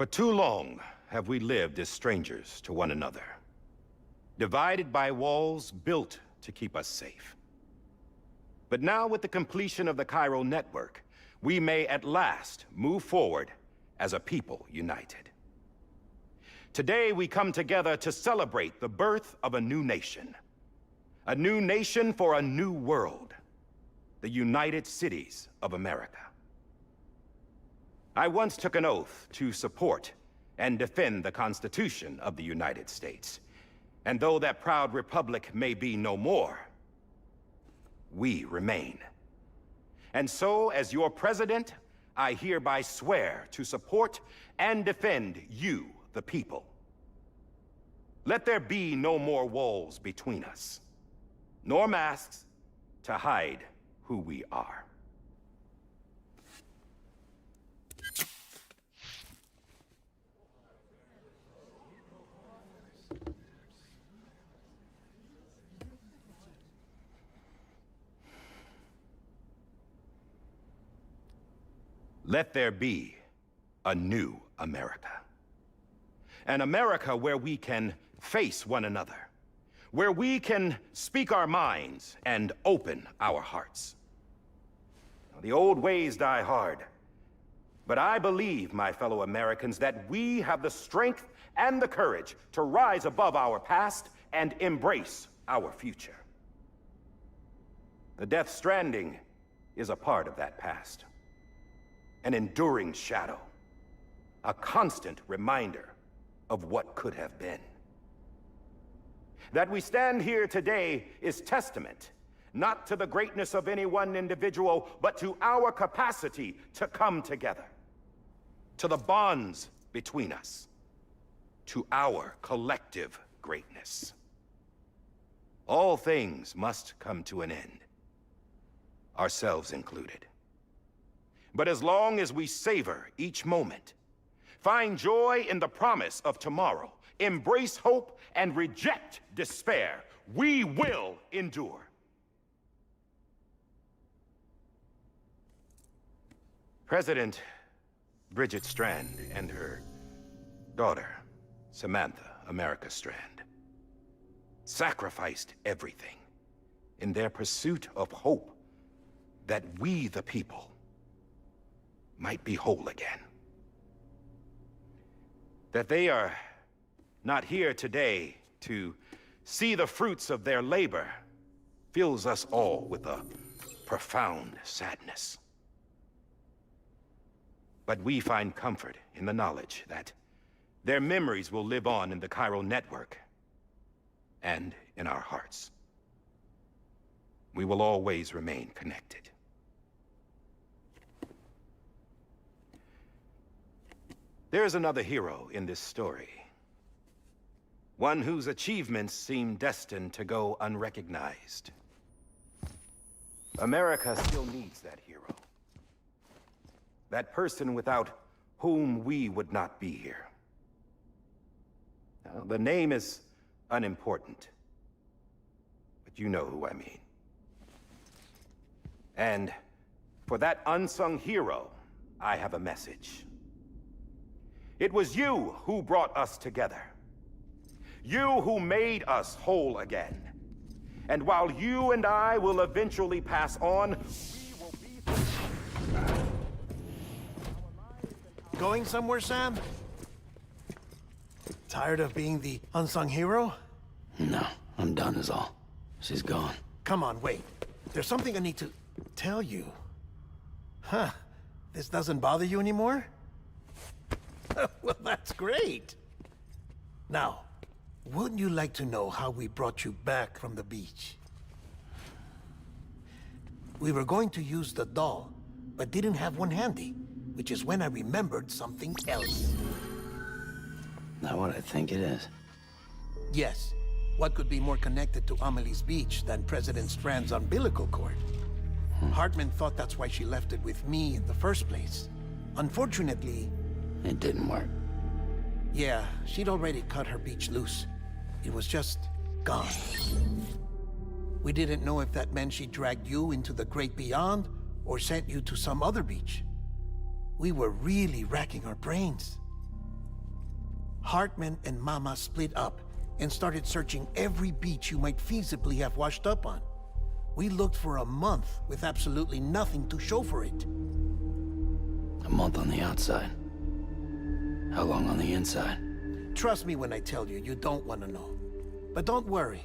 For too long have we lived as strangers to one another, divided by walls built to keep us safe. But now, with the completion of the Cairo network, we may at last move forward as a people united. Today, we come together to celebrate the birth of a new nation for a new world, the United Cities of America. I once took an oath to support and defend the Constitution of the United States. And though that proud republic may be no more, we remain. And so, as your president, I hereby swear to support and defend you, the people. Let there be no more walls between us, nor masks to hide who we are. Let there be a new America. An America where we can face one another, where we can speak our minds and open our hearts. Now, the old ways die hard, but I believe, my fellow Americans, that we have the strength and the courage to rise above our past and embrace our future. The Death Stranding is a part of that past. An enduring shadow. A constant reminder of what could have been. That we stand here today is testament, not to the greatness of any one individual, but to our capacity to come together. To the bonds between us. To our collective greatness. All things must come to an end. Ourselves included. But as long as we savor each moment, find joy in the promise of tomorrow, embrace hope, and reject despair, we will endure. President Bridget Strand and her daughter, Samantha America Strand, sacrificed everything in their pursuit of hope that we, the people, might be whole again. That they are not here today to see the fruits of their labor fills us all with a profound sadness. But we find comfort in the knowledge that their memories will live on in the chiral network and in our hearts. We will always remain connected. There's another hero in this story. One whose achievements seem destined to go unrecognized. America still needs that hero. That person without whom we would not be here. Now, the name is unimportant, but you know who I mean. And for that unsung hero, I have a message. It was you who brought us together. You who made us whole again. And while you and I will eventually pass on, we will be... Going somewhere, Sam? Tired of being the unsung hero? No, I'm done is all. She's gone. Come on, wait. There's something I need to tell you. Huh. This doesn't bother you anymore? Well, that's great. Now, wouldn't you like to know how we brought you back from the beach? We were going to use the doll, but didn't have one handy, which is when I remembered something else. Not what I think it is. Yes. What could be more connected to Amelie's beach than President Strand's umbilical cord? Hartman thought that's why she left it with me in the first place. Unfortunately... It didn't work. Yeah, she'd already cut her beach loose. It was just gone. We didn't know if that meant she dragged you into the great beyond or sent you to some other beach. We were really racking our brains. Hartman and Mama split up and started searching every beach you might feasibly have washed up on. We looked for a month with absolutely nothing to show for it. A month on the outside. How long on the inside? Trust me when I tell you, you don't want to know. But don't worry.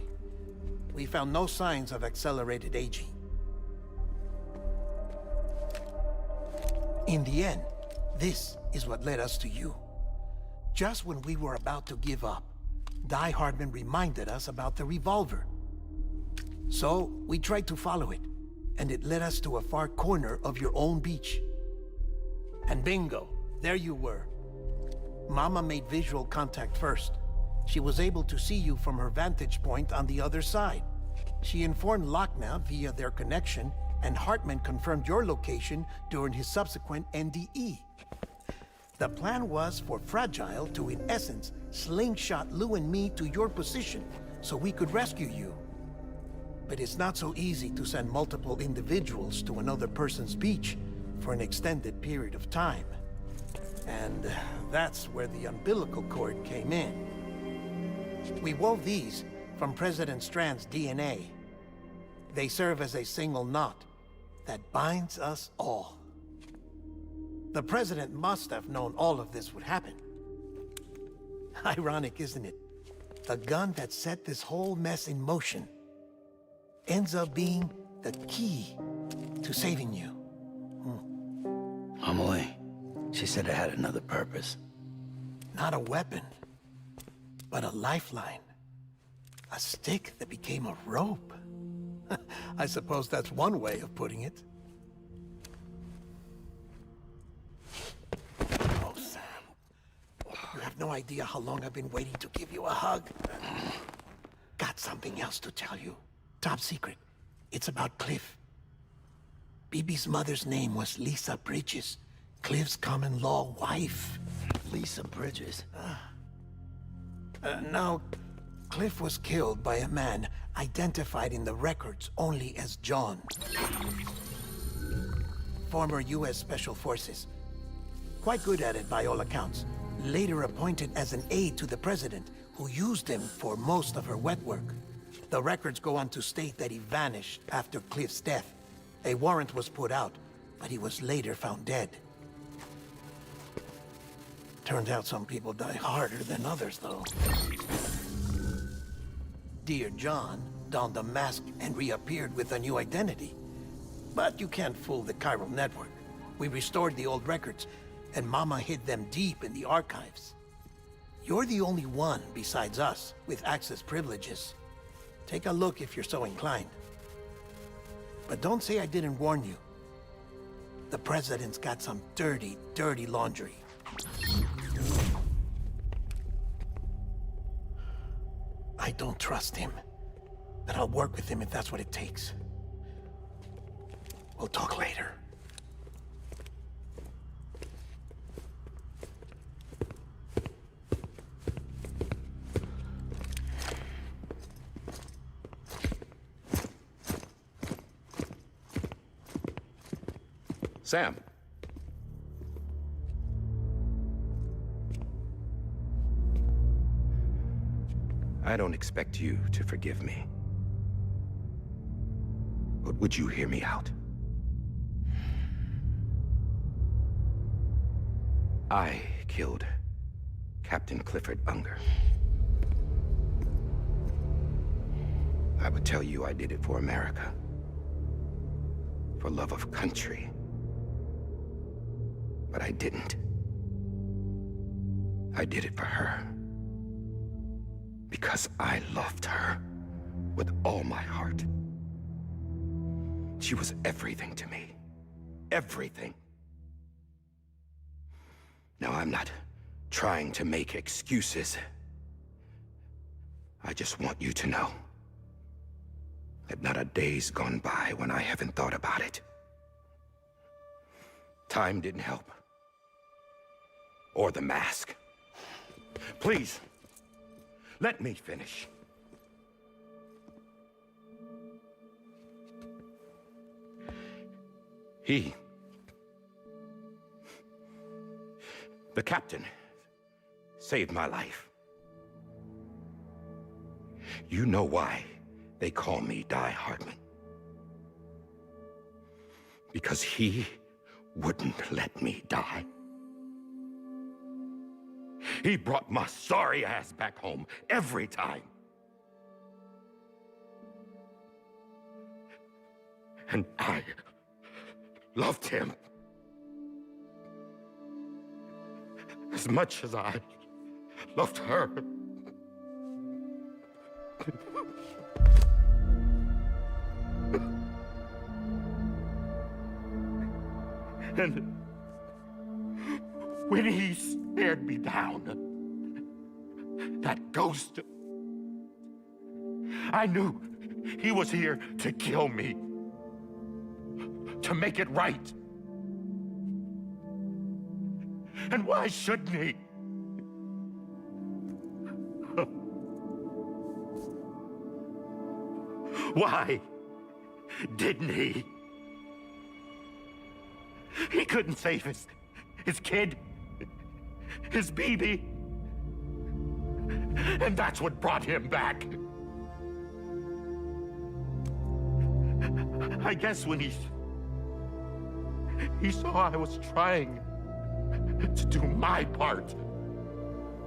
We found no signs of accelerated aging. In the end, this is what led us to you. Just when we were about to give up, Die Hartman reminded us about the revolver. So, we tried to follow it, and it led us to a far corner of your own beach. And bingo, there you were. Mama made visual contact first. She was able to see you from her vantage point on the other side. She informed Lochna via their connection, and Hartman confirmed your location during his subsequent NDE. The plan was for Fragile to, in essence, slingshot Lou and me to your position so we could rescue you. But it's not so easy to send multiple individuals to another person's beach for an extended period of time. And that's where the umbilical cord came in. We wove these from President Strand's DNA. They serve as a single knot that binds us all. The President must have known all of this would happen. Ironic, isn't it? The gun that set this whole mess in motion ends up being the key to saving you. Amelie, she said it had another purpose. Not a weapon, but a lifeline. A stick that became a rope. I suppose that's one way of putting it. Oh, Sam. You have no idea how long I've been waiting to give you a hug. Got something else to tell you. Top secret. It's about Cliff. Bibi's mother's name was Lisa Bridges, Cliff's common-law wife. Lisa Bridges? Now, Cliff was killed by a man identified in the records only as John. Former U.S. Special Forces. Quite good at it by all accounts. Later appointed as an aide to the president, who used him for most of her wet work. The records go on to state that he vanished after Cliff's death. A warrant was put out, but he was later found dead. Turns out some people die harder than others, though. Dear John donned a mask and reappeared with a new identity. But you can't fool the chiral network. We restored the old records, and Mama hid them deep in the archives. You're the only one besides us with access privileges. Take a look if you're so inclined. But don't say I didn't warn you. The president's got some dirty, dirty laundry. I don't trust him, but I'll work with him if that's what it takes. We'll talk later. Sam. I don't expect you to forgive me. But would you hear me out? I killed Captain Clifford Unger. I would tell you I did it for America. For love of country. But I didn't. I did it for her. Because I loved her with all my heart. She was everything to me. Everything. Now, I'm not trying to make excuses. I just want you to know that not a day's gone by when I haven't thought about it. Time didn't help. Or the mask. Please, let me finish. The captain, saved my life. You know why they call me Die Hardman. Because he wouldn't let me die. He brought my sorry ass back home every time. And I loved him as much as I loved her. And when he stared me down, that ghost, I knew he was here to kill me, to make it right. And why shouldn't he? Why didn't he? He couldn't save his kid, his baby. And that's what brought him back. I guess when he saw I was trying to do my part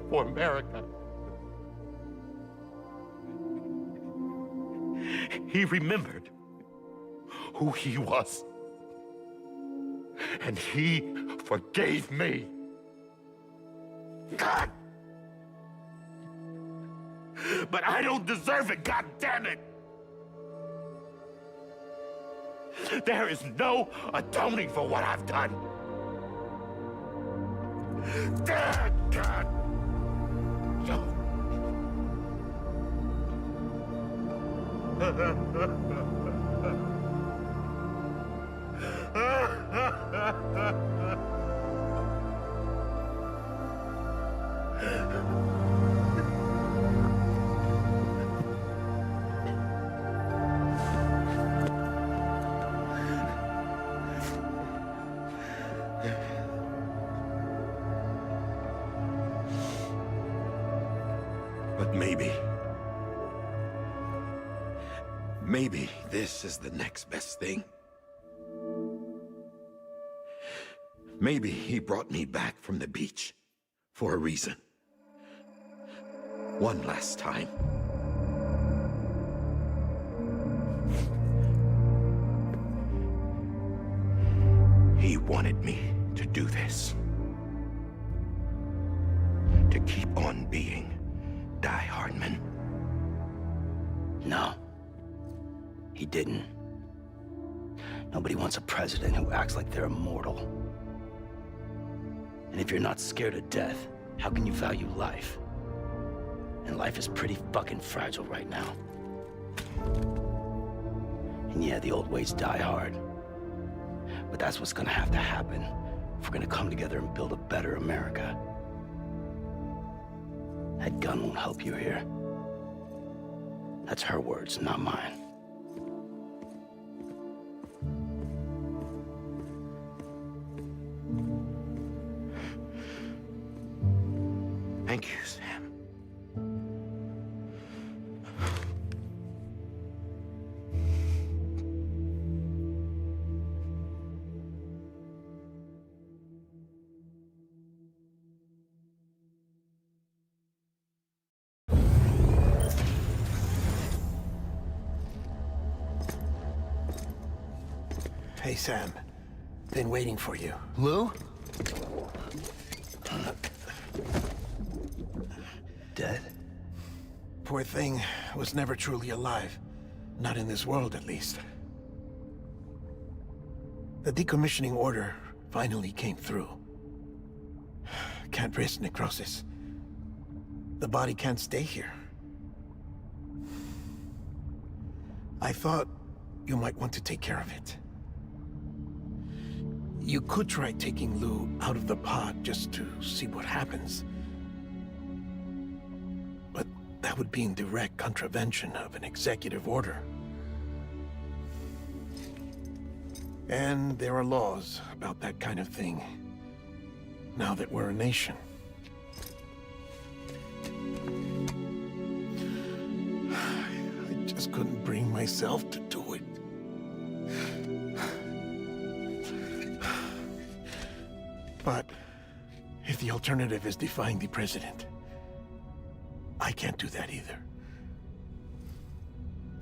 for America, he remembered who he was. And he forgave me. God! But I don't deserve it, God damn it! There is no atoning for what I've done. God! But maybe this is the next best thing. Maybe he brought me back from the beach for a reason. One last time. He wanted me to do this. To keep on being Die Hardman. No. He didn't. Nobody wants a president who acts like they're immortal. And if you're not scared of death, how can you value life? And life is pretty fucking fragile right now. And yeah, the old ways die hard. But that's what's gonna have to happen if we're gonna come together and build a better America. That gun won't help you here. That's her words, not mine. Thank you, Sam. Hey, Sam. Been waiting for you. Lou? Dead? Poor thing was never truly alive. Not in this world, at least. The decommissioning order finally came through. Can't risk necrosis. The body can't stay here. I thought you might want to take care of it. You could try taking Lou out of the pod just to see what happens. But that would be in direct contravention of an executive order. And there are laws about that kind of thing, now that we're a nation. I just couldn't bring myself to do it. But if the alternative is defying the president, I can't do that either.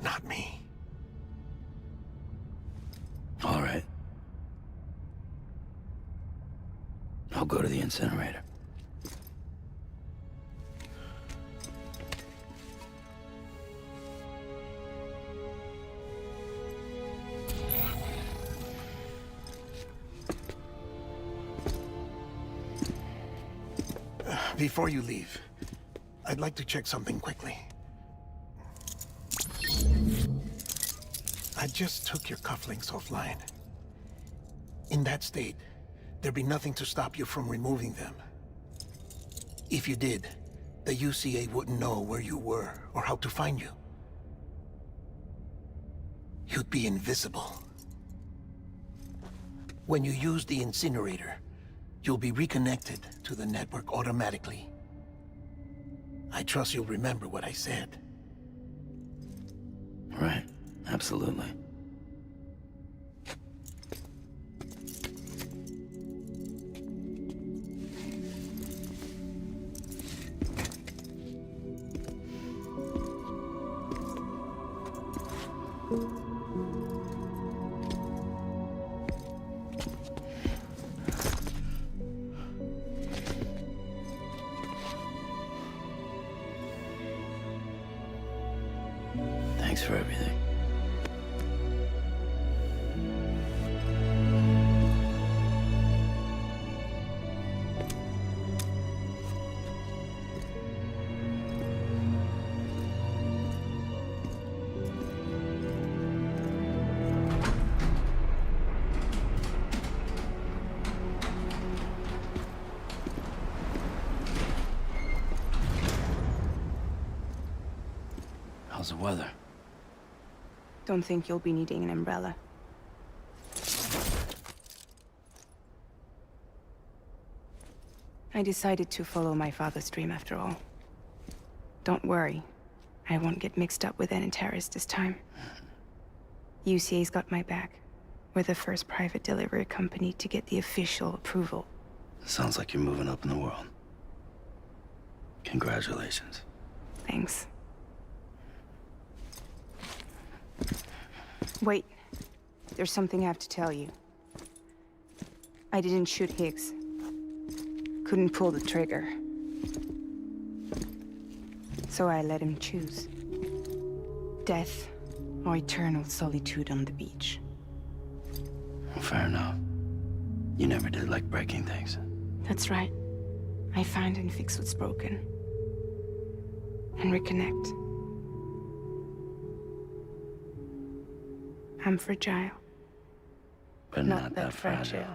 Not me. All right. I'll go to the incinerator. Before you leave, I'd like to check something quickly. I just took your cufflinks offline. In that state, there'd be nothing to stop you from removing them. If you did, the UCA wouldn't know where you were or how to find you. You'd be invisible. When you use the incinerator, you'll be reconnected to the network automatically. I trust you'll remember what I said. Right. Absolutely. Thanks for everything. How's the weather? Don't think you'll be needing an umbrella. I decided to follow my father's dream after all. Don't worry. I won't get mixed up with any terrorists this time. UCA's got my back. We're the first private delivery company to get the official approval. Sounds like you're moving up in the world. Congratulations. Thanks. Wait. There's something I have to tell you. I didn't shoot Higgs. Couldn't pull the trigger. So I let him choose. Death or eternal solitude on the beach. Well, fair enough. You never did like breaking things. That's right. I find and fix what's broken. And reconnect. I'm fragile. But not that fragile.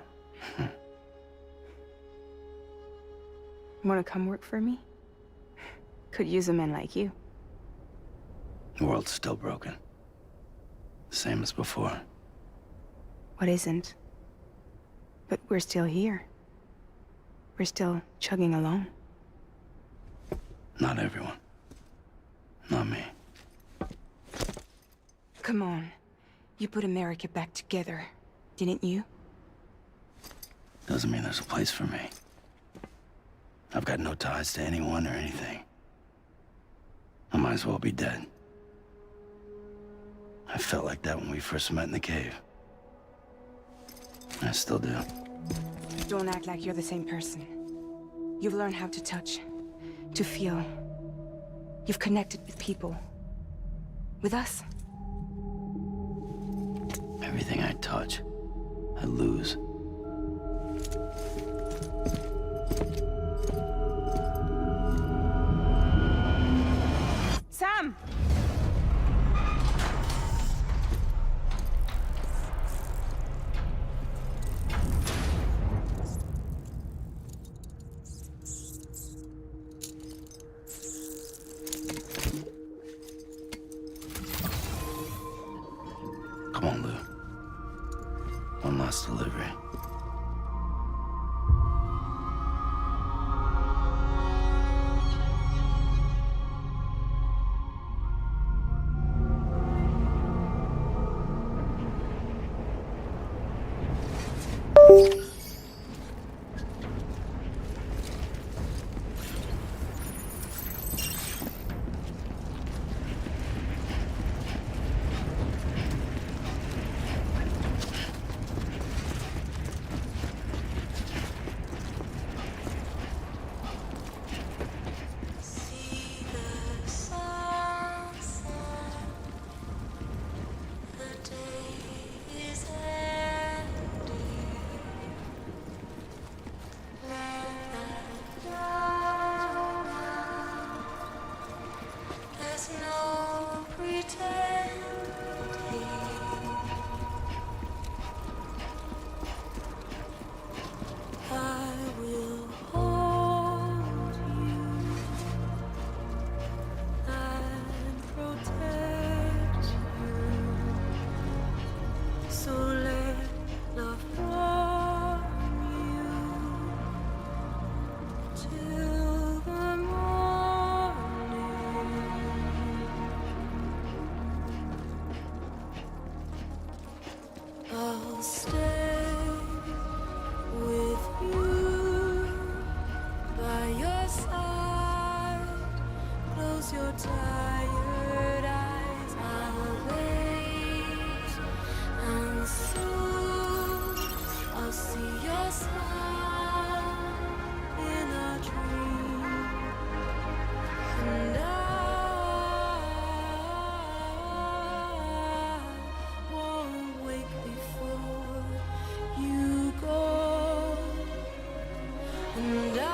Wanna come work for me? Could use a man like you. The world's still broken. Same as before. What isn't? But we're still here. We're still chugging along. Not everyone. Not me. Come on. You put America back together, didn't you? Doesn't mean there's a place for me. I've got no ties to anyone or anything. I might as well be dead. I felt like that when we first met in the cave. I still do. Don't act like you're the same person. You've learned how to touch, to feel. You've connected with people. With us. Everything I touch, I lose. Sam! Come on, Lou. One last delivery. till the morning. I'll stay with you by your side. Close your tired eyes. I'll wait, and soon I'll see your smile in a dream, and I won't wake before you go, and I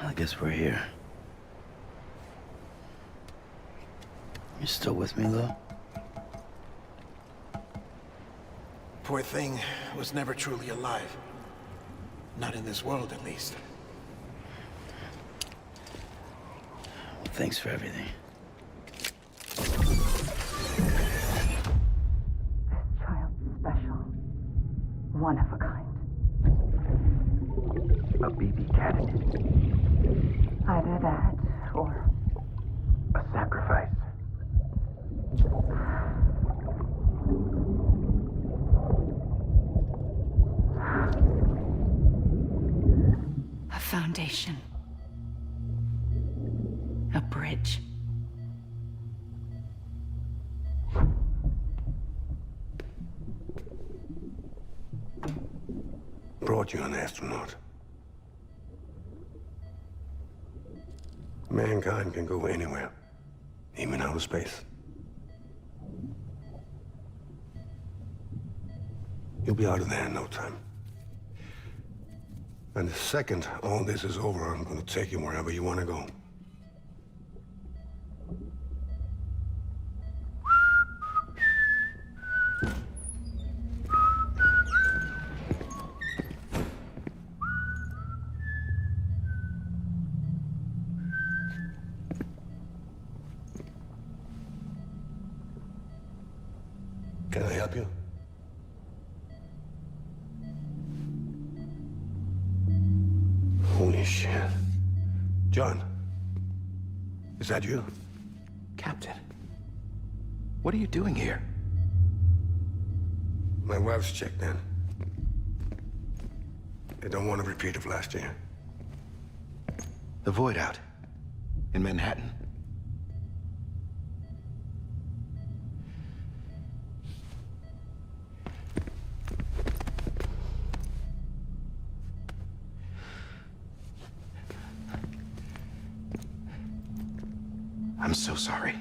I guess we're here. You still with me, though? Poor thing was never truly alive. Not in this world, at least. Thanks for everything. Child's special. One of a kind. A BB candidate. Either that, or... a sacrifice. a foundation. A bridge. Brought you an astronaut. Mankind can go anywhere, even outer space. You'll be out of there in no time. And the second all this is over, I'm going to take you wherever you want to go. Can I help you? Holy shit. John, is that you? Captain, what are you doing here? My wife's checked in. They don't want a repeat of last year. The Void Out in Manhattan. I'm so sorry.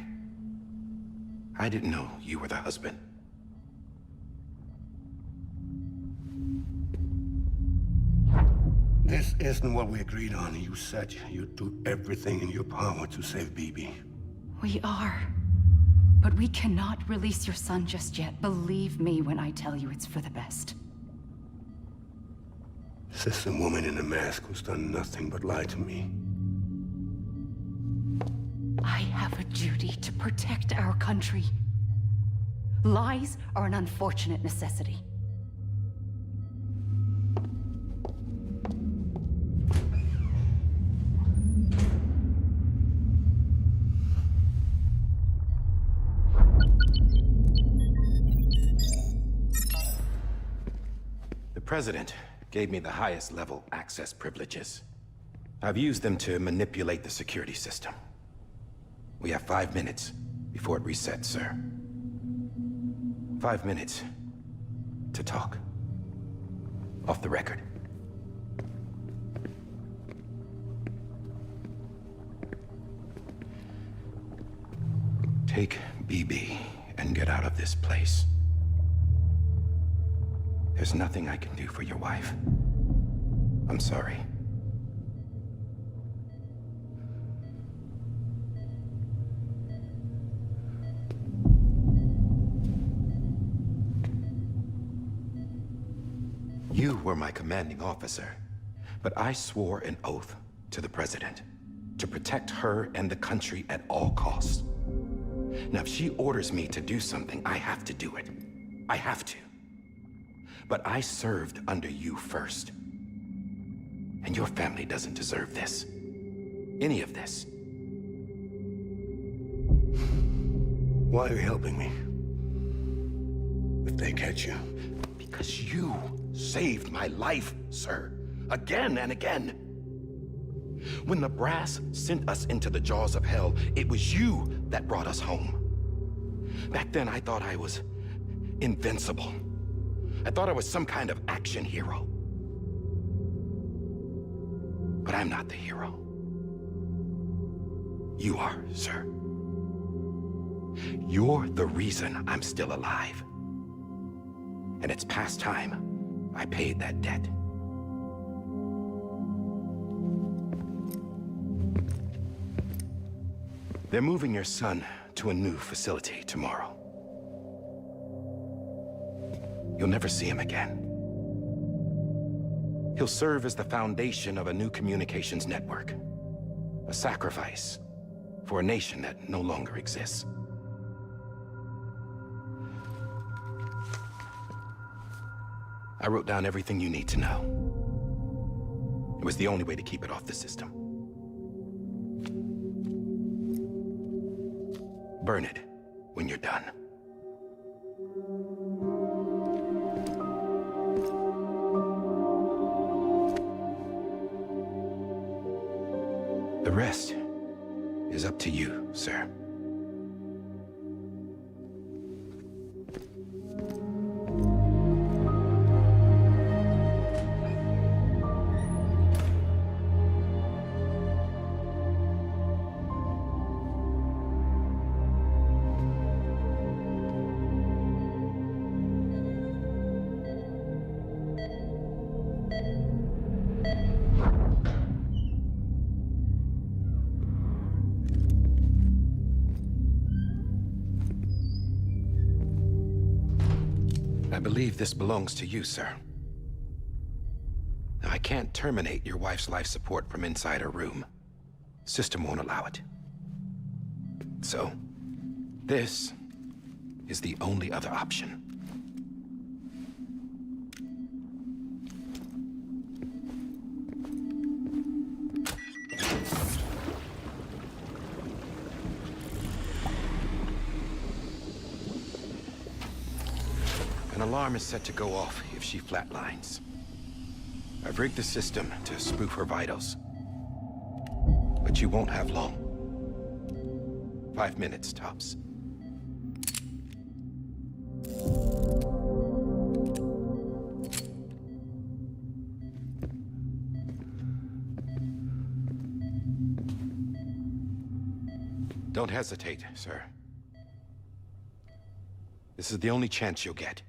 I didn't know you were the husband. This isn't what we agreed on. You said you'd do everything in your power to save BB. We are. But we cannot release your son just yet. Believe me when I tell you it's for the best. This is a woman in a mask who's done nothing but lie to me. I have a duty to protect our country. Lies are an unfortunate necessity. The President gave me the highest level access privileges. I've used them to manipulate the security system. We have 5 minutes before it resets, sir. 5 minutes to talk. Off the record. Take BB and get out of this place. There's nothing I can do for your wife. I'm sorry. You were my commanding officer, but I swore an oath to the President to protect her and the country at all costs. Now, if she orders me to do something, I have to do it. I have to. But I served under you first. And your family doesn't deserve this. Any of this. Why are you helping me? If they catch you. Because you saved my life, sir. Again and again. When the brass sent us into the jaws of hell, it was you that brought us home. Back then, I thought I was invincible. I thought I was some kind of action hero. But I'm not the hero. You are, sir. You're the reason I'm still alive. And it's past time I paid that debt. They're moving your son to a new facility tomorrow. You'll never see him again. He'll serve as the foundation of a new communications network. A sacrifice for a nation that no longer exists. I wrote down everything you need to know. It was the only way to keep it off the system. Burn it when you're done. The rest is up to you, sir. I believe this belongs to you, sir. Now, I can't terminate your wife's life support from inside her room. System won't allow it. So, this is the only other option. An alarm is set to go off if she flatlines. I've rigged the system to spoof her vitals. But you won't have long. 5 minutes, tops. Don't hesitate, sir. This is the only chance you'll get.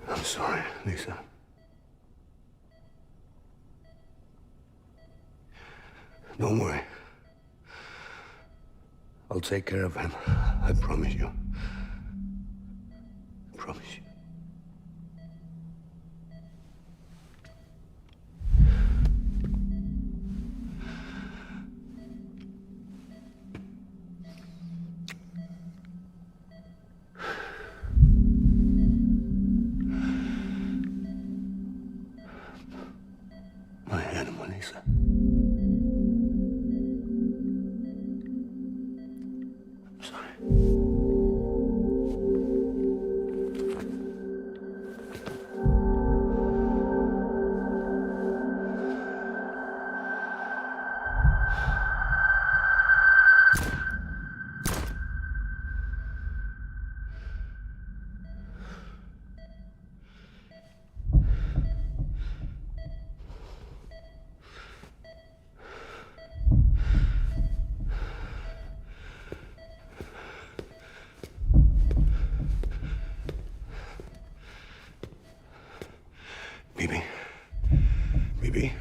I'm sorry, Lisa. Don't worry. I'll take care of him. I promise you. I promise you. My animal, Lisa. I'm sorry. Bibi? Bibi?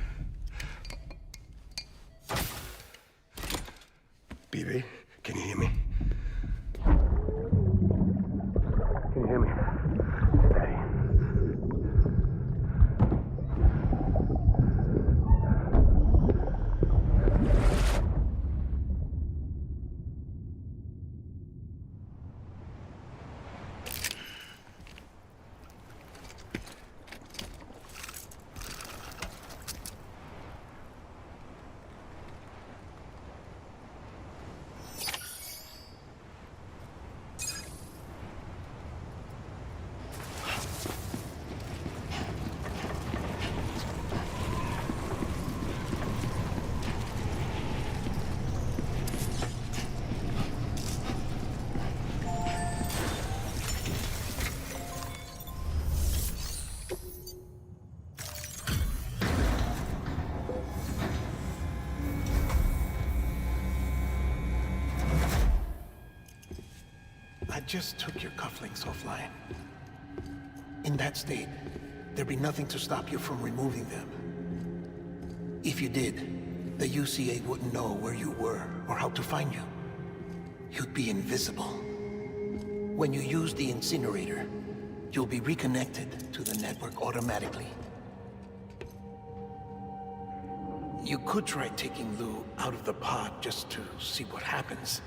Bibi, can you hear me? Can you hear me? Steady. I just took your cufflinks offline. In that state, there'd be nothing to stop you from removing them. If you did, the UCA wouldn't know where you were or how to find you. You'd be invisible. When you use the incinerator, you'll be reconnected to the network automatically. You could try taking Lou out of the pod just to see what happens.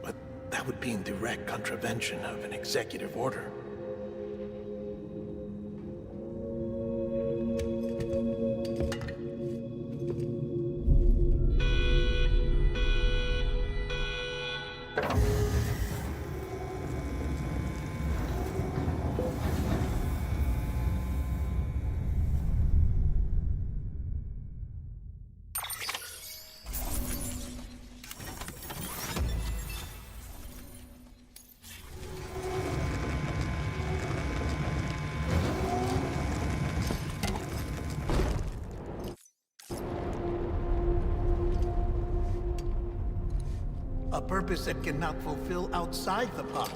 But that would be in direct contravention of an executive order. A purpose that cannot fulfill outside the pod.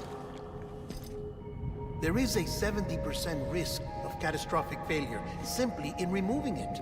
There is a 70% risk of catastrophic failure simply in removing it.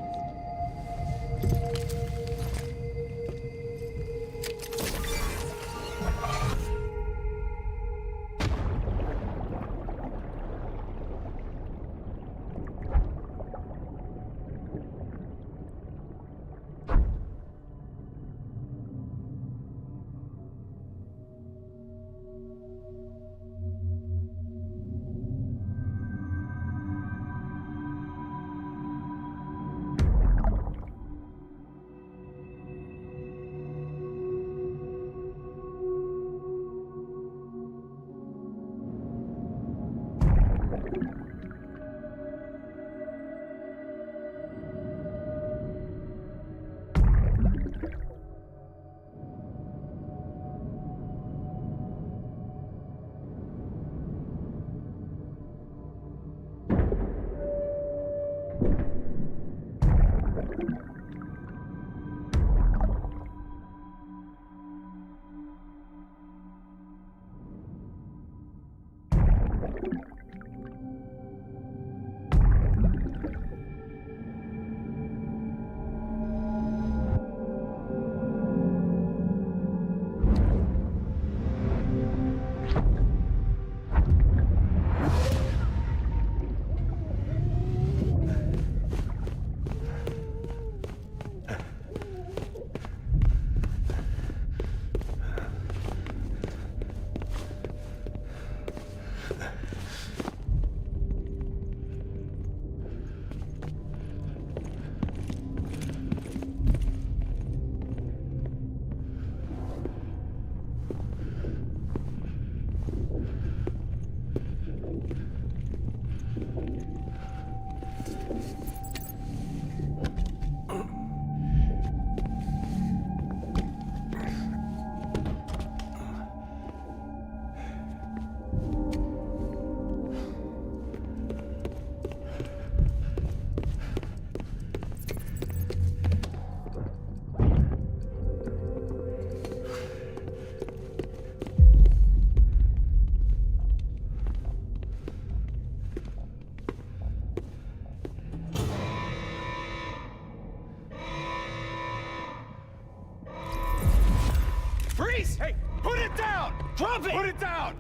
Freeze! Hey, put it down! Drop it! Put it down!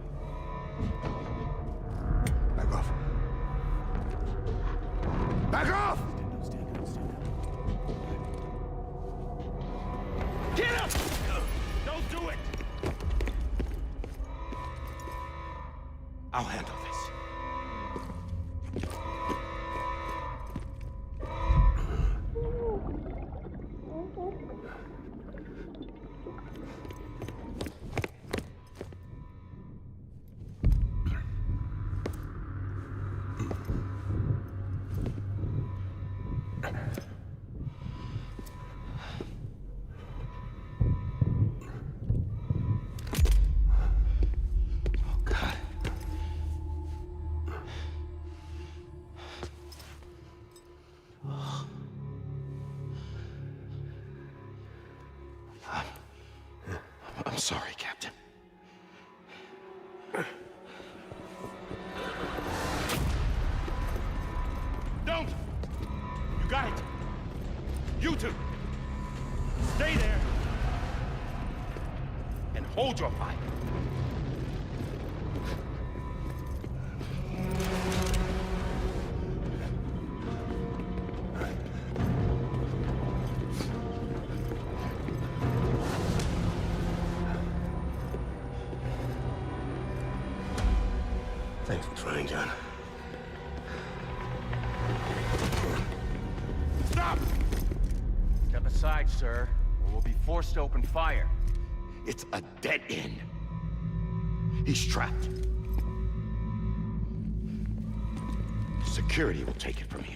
Back off. Back off! Get up! Don't do it! I'll handle this. I'm sorry, Captain. Don't! You got it! You two! Stay there! And hold your fire. Thanks for trying, John. Stop! Step aside, sir, or we'll be forced to open fire. It's a dead end. He's trapped. Security will take it from here.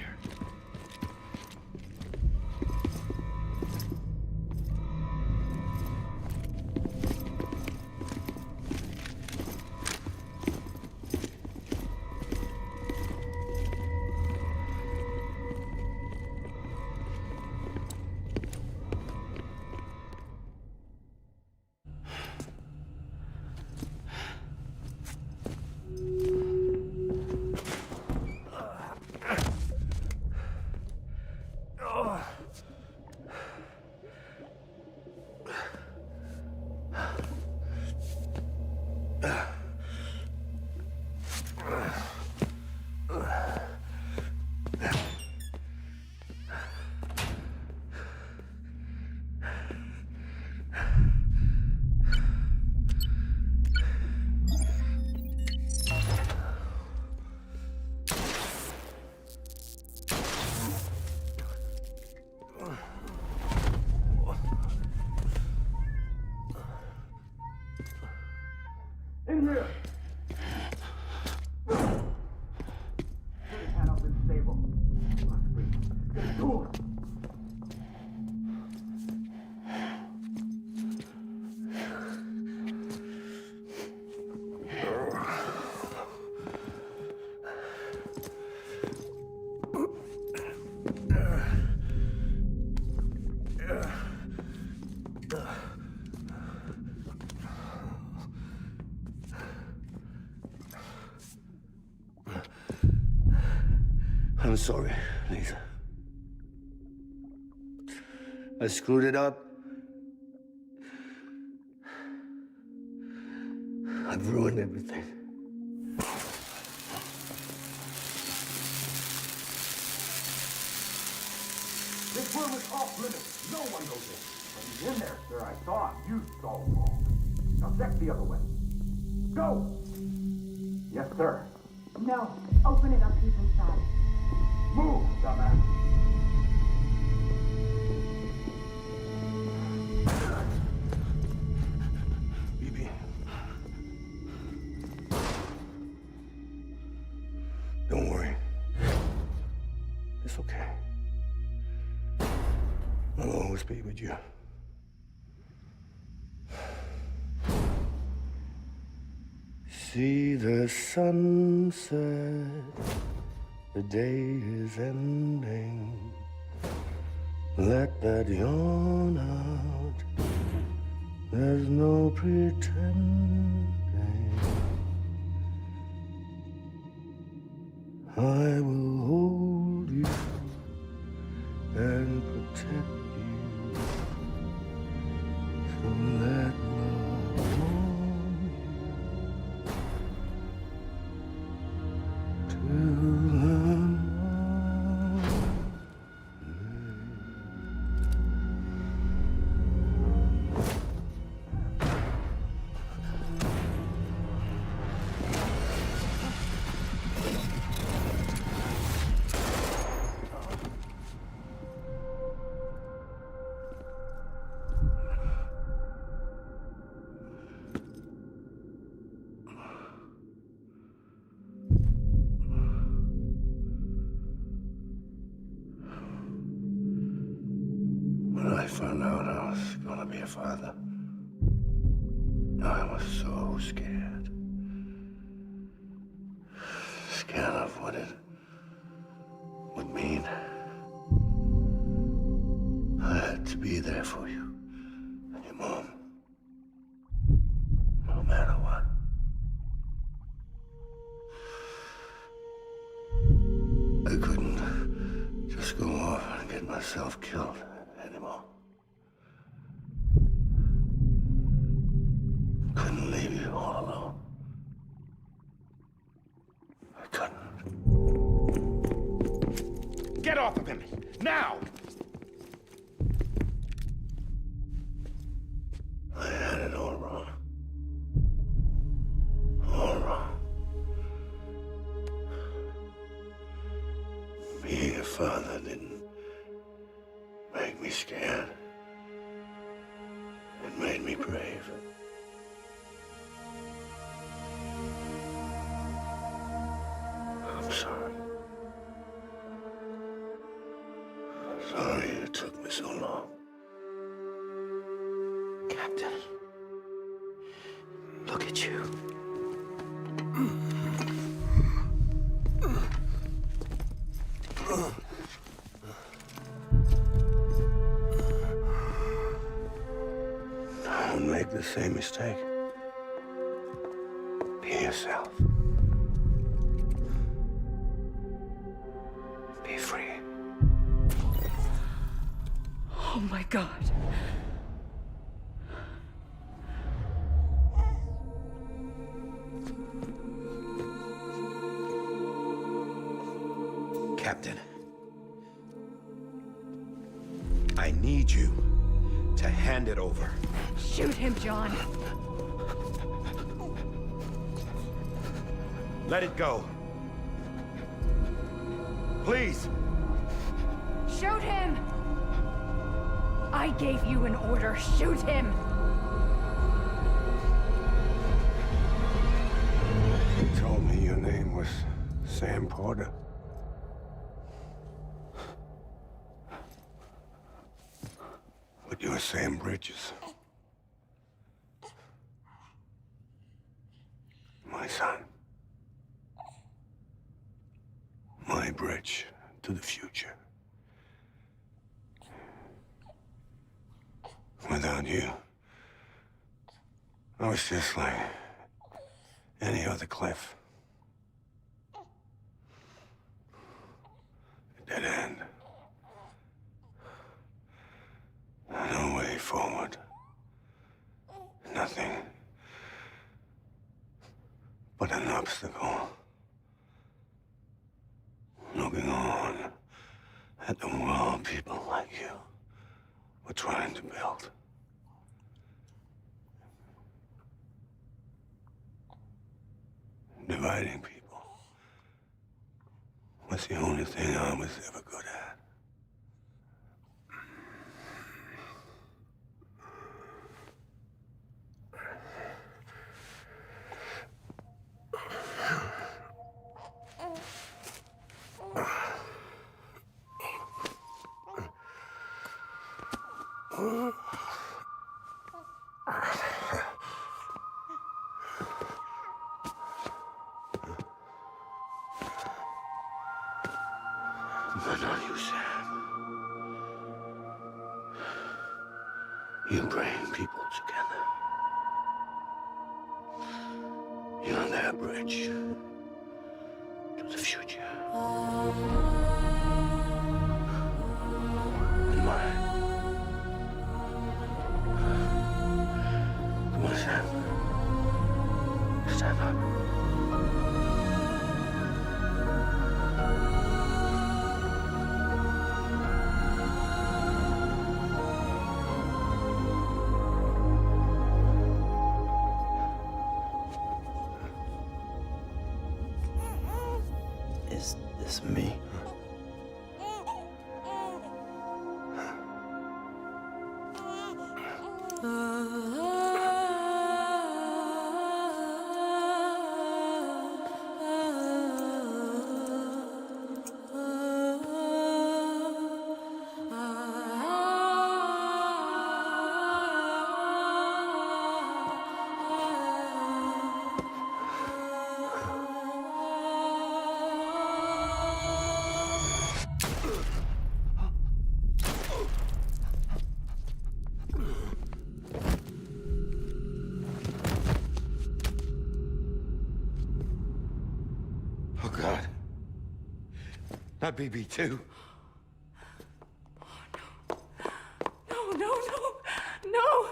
In here! Panel's unstable. Must be. Get to him! I'm sorry, Lisa. I screwed it up. I've ruined everything. This room is off limits. No one goes in. When he's in there, sir, I saw him. You saw him wrong. Now check the other way. Go! Yes, sir. No. Open it up, he's inside. Move, dumbass. BB. Don't worry. It's okay. I'll always be with you. See the sunset. The day is ending. Let that yawn out. There's no pretending. I will hold you and protect you. So let love to be a father. I was so scared. Scared of what it would mean. I had to be there for you and your mom. No matter what. I couldn't just go off and get myself killed anymore. Couldn't leave you all alone. I couldn't. Get off of him! Now! I had it all wrong. All wrong. Being a father didn't make me scared. It made me brave. I'm sorry. Sorry it took me so long. Captain, look at you. Don't make the same mistake. Be yourself. Be free. Oh my God. Captain, I need you to hand it over. Shoot him, John. Let it go. Please. Shoot him! I gave you an order. Shoot him! You told me your name was Sam Porter. But you're Sam Bridges. My son. My bridge to the future. Without you, I was just like any other Cliff. A dead end. No way forward. Nothing but an obstacle. Looking on at the world people like you were trying to build. Dividing people was the only thing I was ever good at. But not you, Sam. You bring people together. You're their bridge to the future. And mine. Come on, Sam. Stand up. Is this me? Not BB2. No, no, no, no!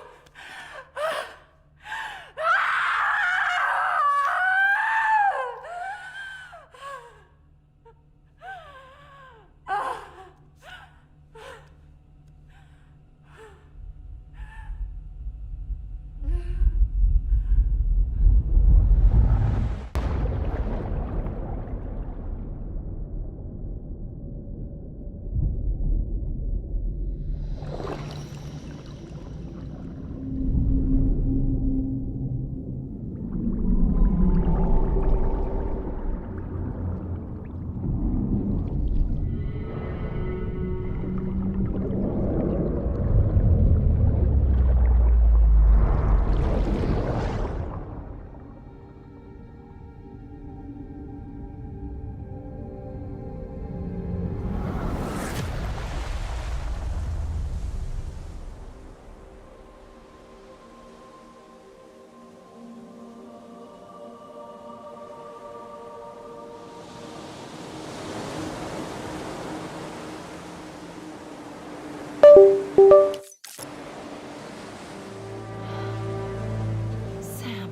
Sam.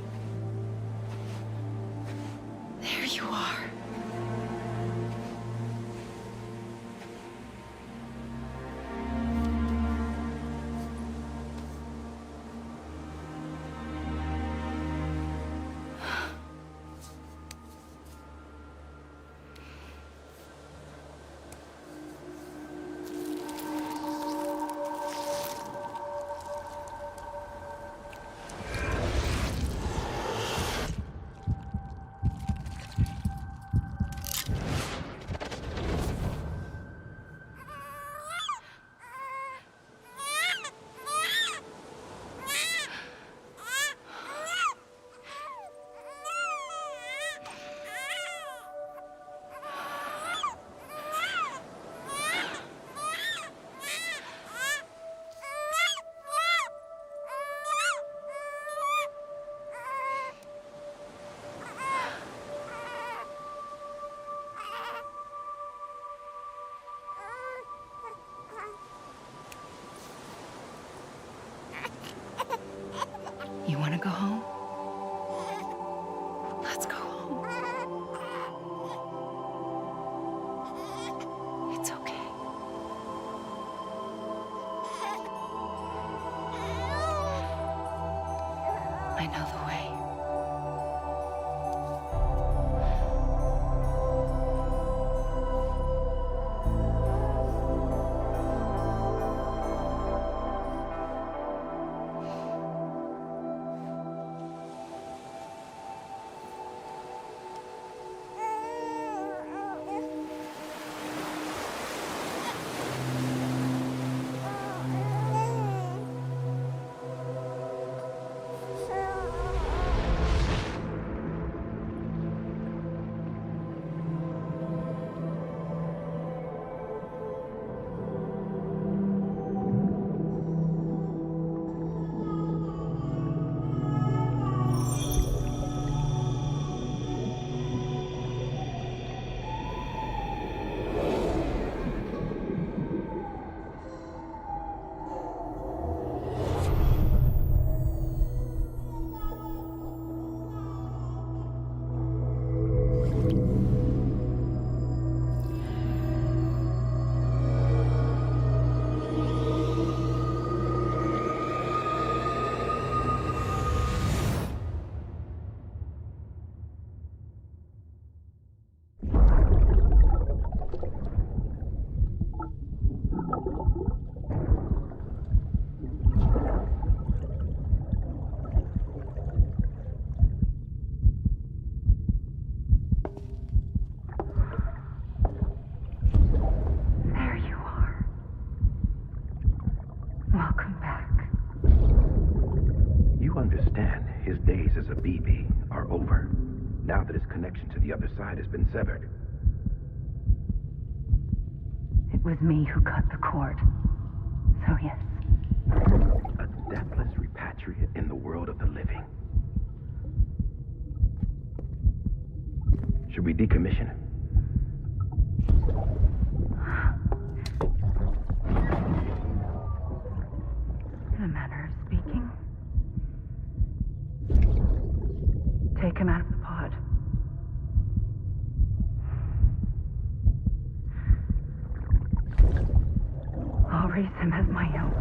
There you are. You want to go home? Let's go home. It's okay. I know the way. His days as a BB are over, now that his connection to the other side has been severed. It was me who cut the cord. So yes. A deathless repatriate in the world of the living. Should we decommission him? take him out of the pod. I'll raise him as my own.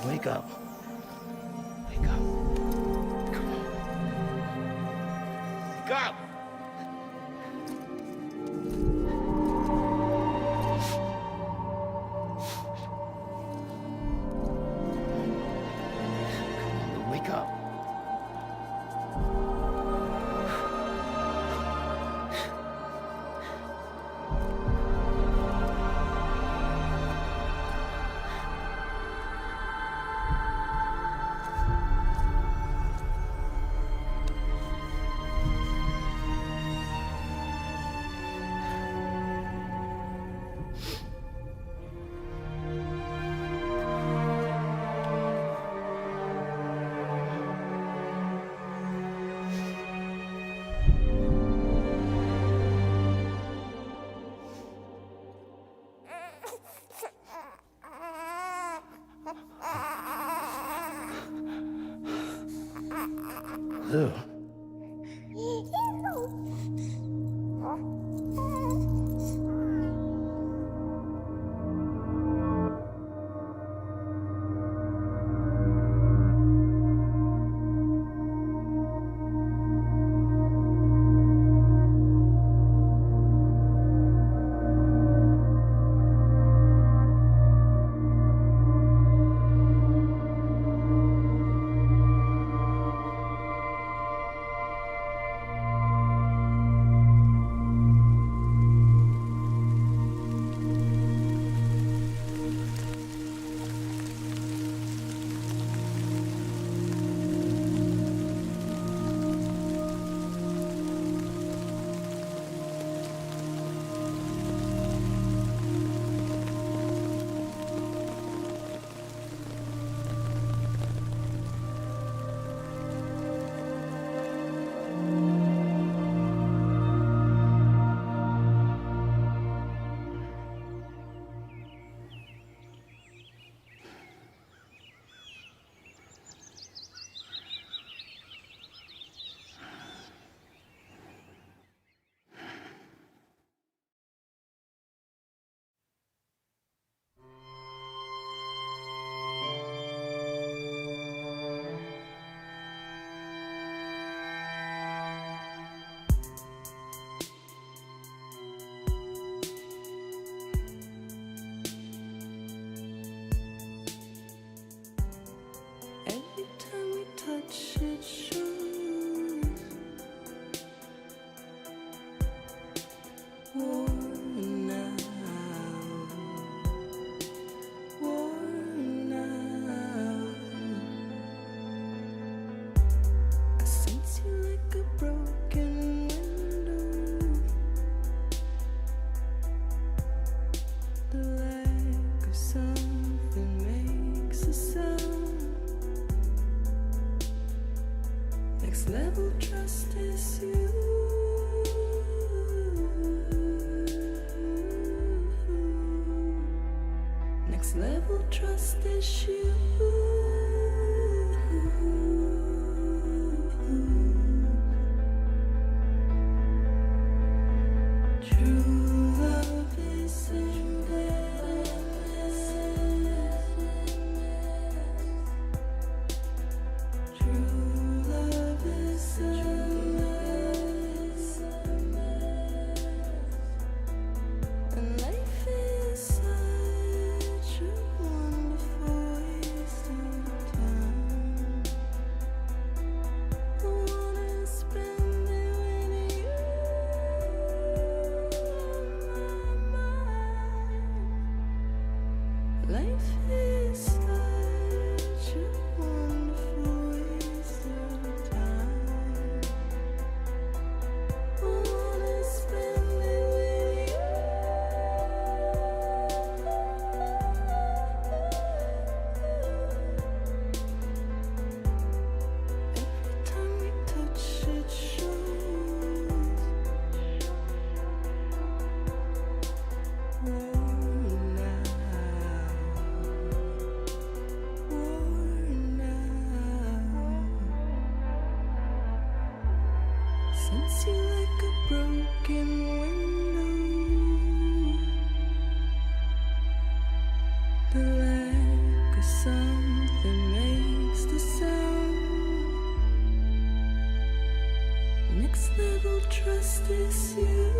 Wake up. Wake up. Come on. Wake up! Come on, wake up. Lou. Level trust is you. Next level trust is you. True love is true love is sense you like a broken window. The lack of something makes the sound. Next level trust is you.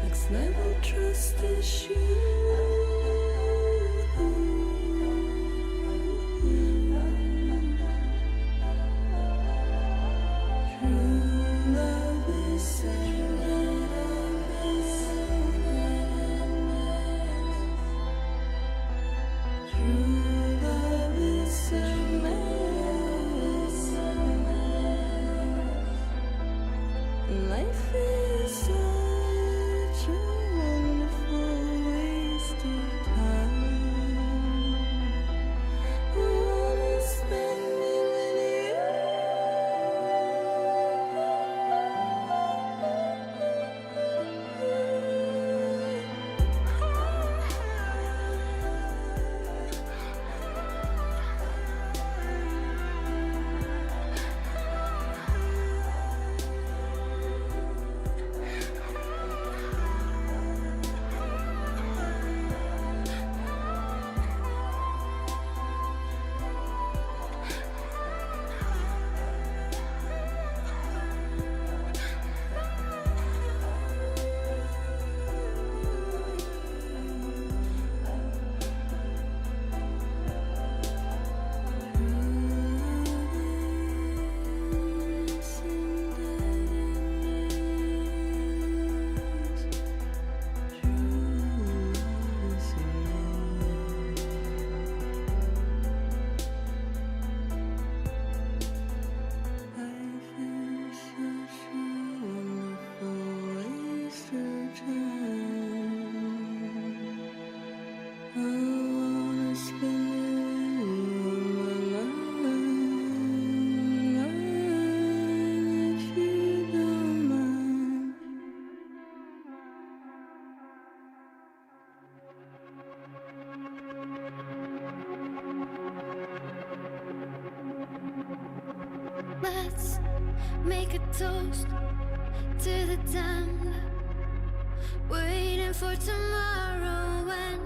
Next level trust is you. Life is such a wonderful wasted time. I wanna spend it with you. Let's make a toast to the damned, waiting for tomorrow when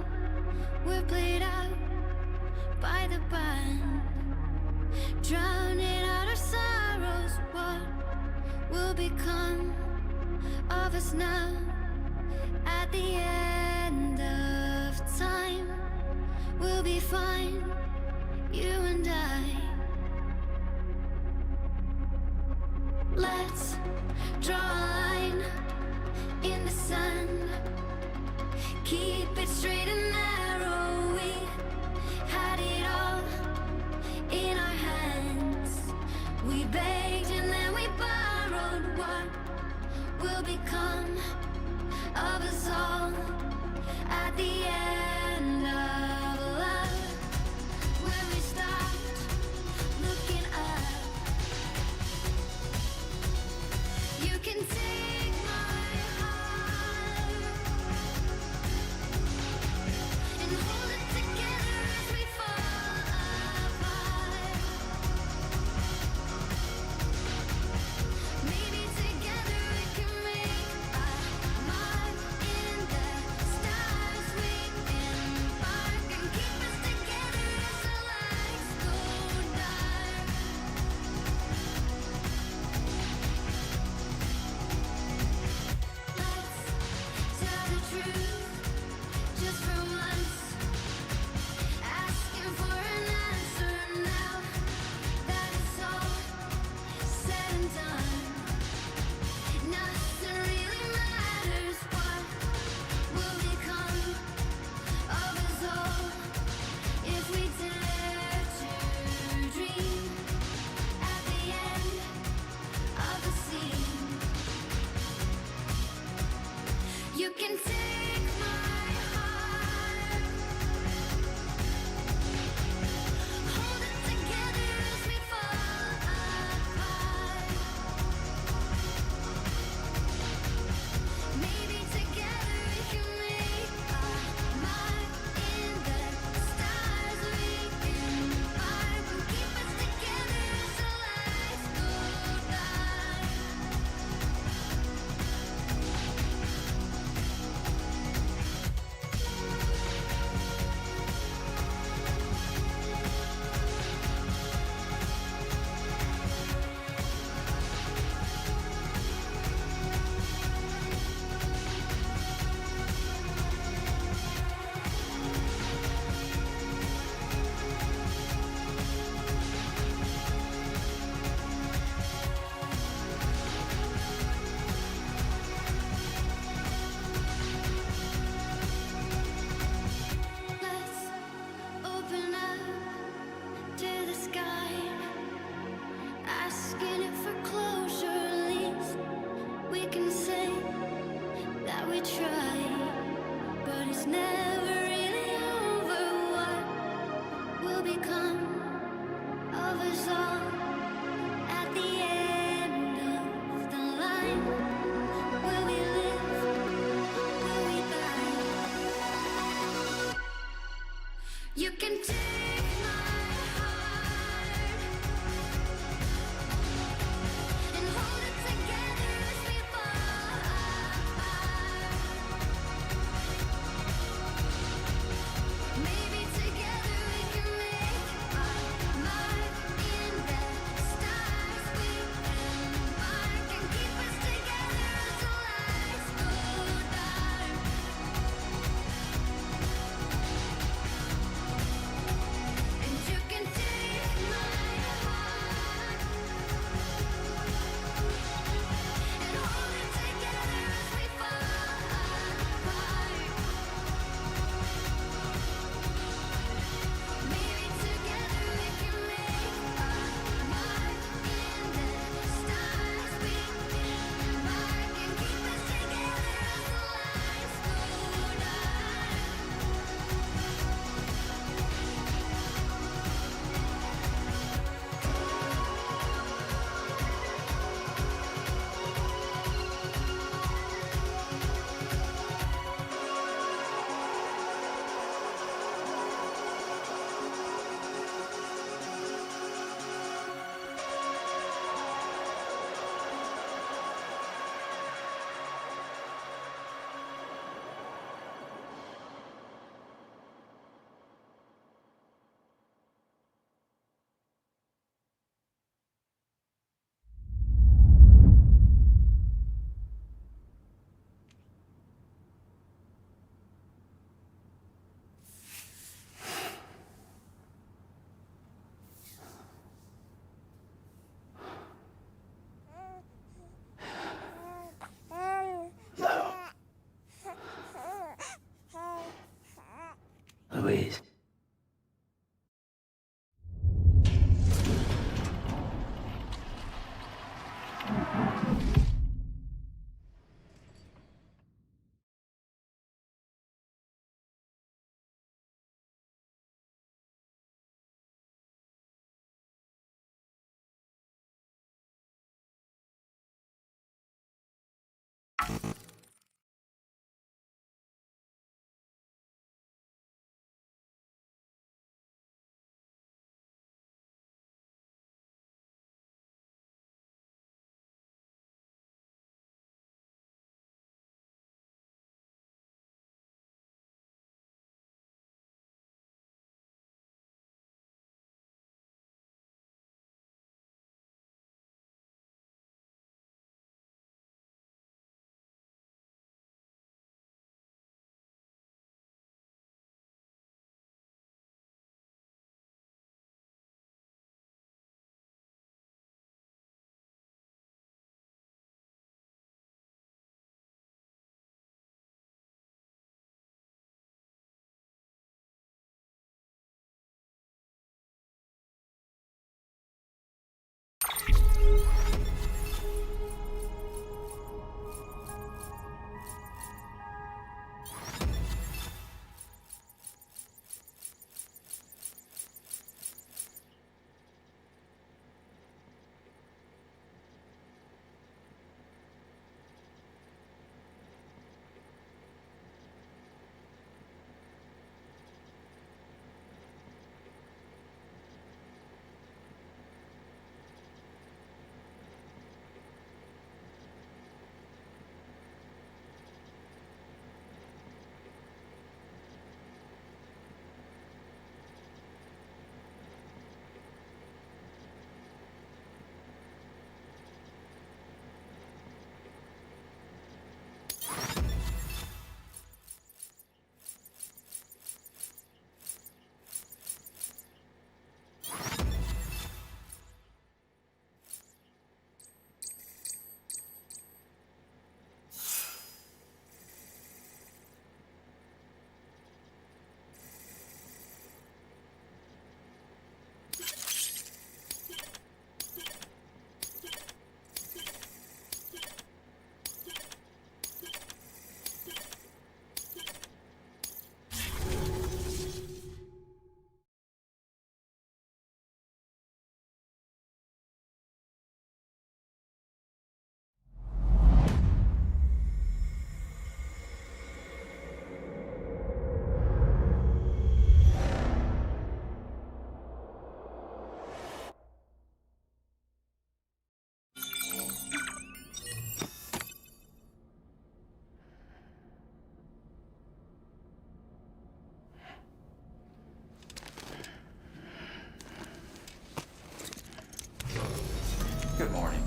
we're played out by the band, drowning out our sorrows. What will become of us now at the end of time? We'll be fine, you and I. Let's draw a line in the sand, keep it straight and narrow. We had it all in our hands. We begged and then we borrowed. What will become of us all? become of us all at the end of the line? Will we live? Will we die? You can take my heart and hold it together as we fall apart. Maybe together we can make our mark in the stars. We embark and keep us together until lights go dark.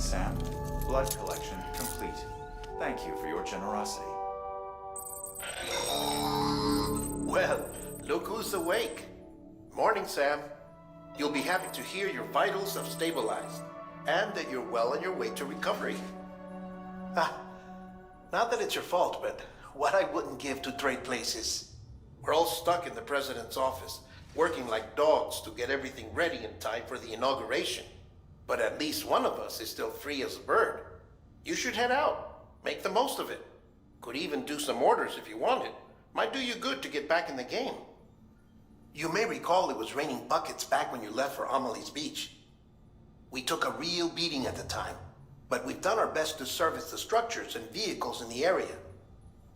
Sam. Blood collection complete. Thank you for your generosity. Well, look who's awake. Morning, Sam. You'll be happy to hear your vitals have stabilized, and that you're well on your way to recovery. Not that it's your fault, but what I wouldn't give to trade places. We're all stuck in the president's office, working like dogs to get everything ready in time for the inauguration. But at least one of us is still free as a bird. You should head out. Make the most of it. Could even do some orders if you wanted. Might do you good to get back in the game. You may recall it was raining buckets back when you left for Amelie's Beach. We took a real beating at the time, but we've done our best to service the structures and vehicles in the area.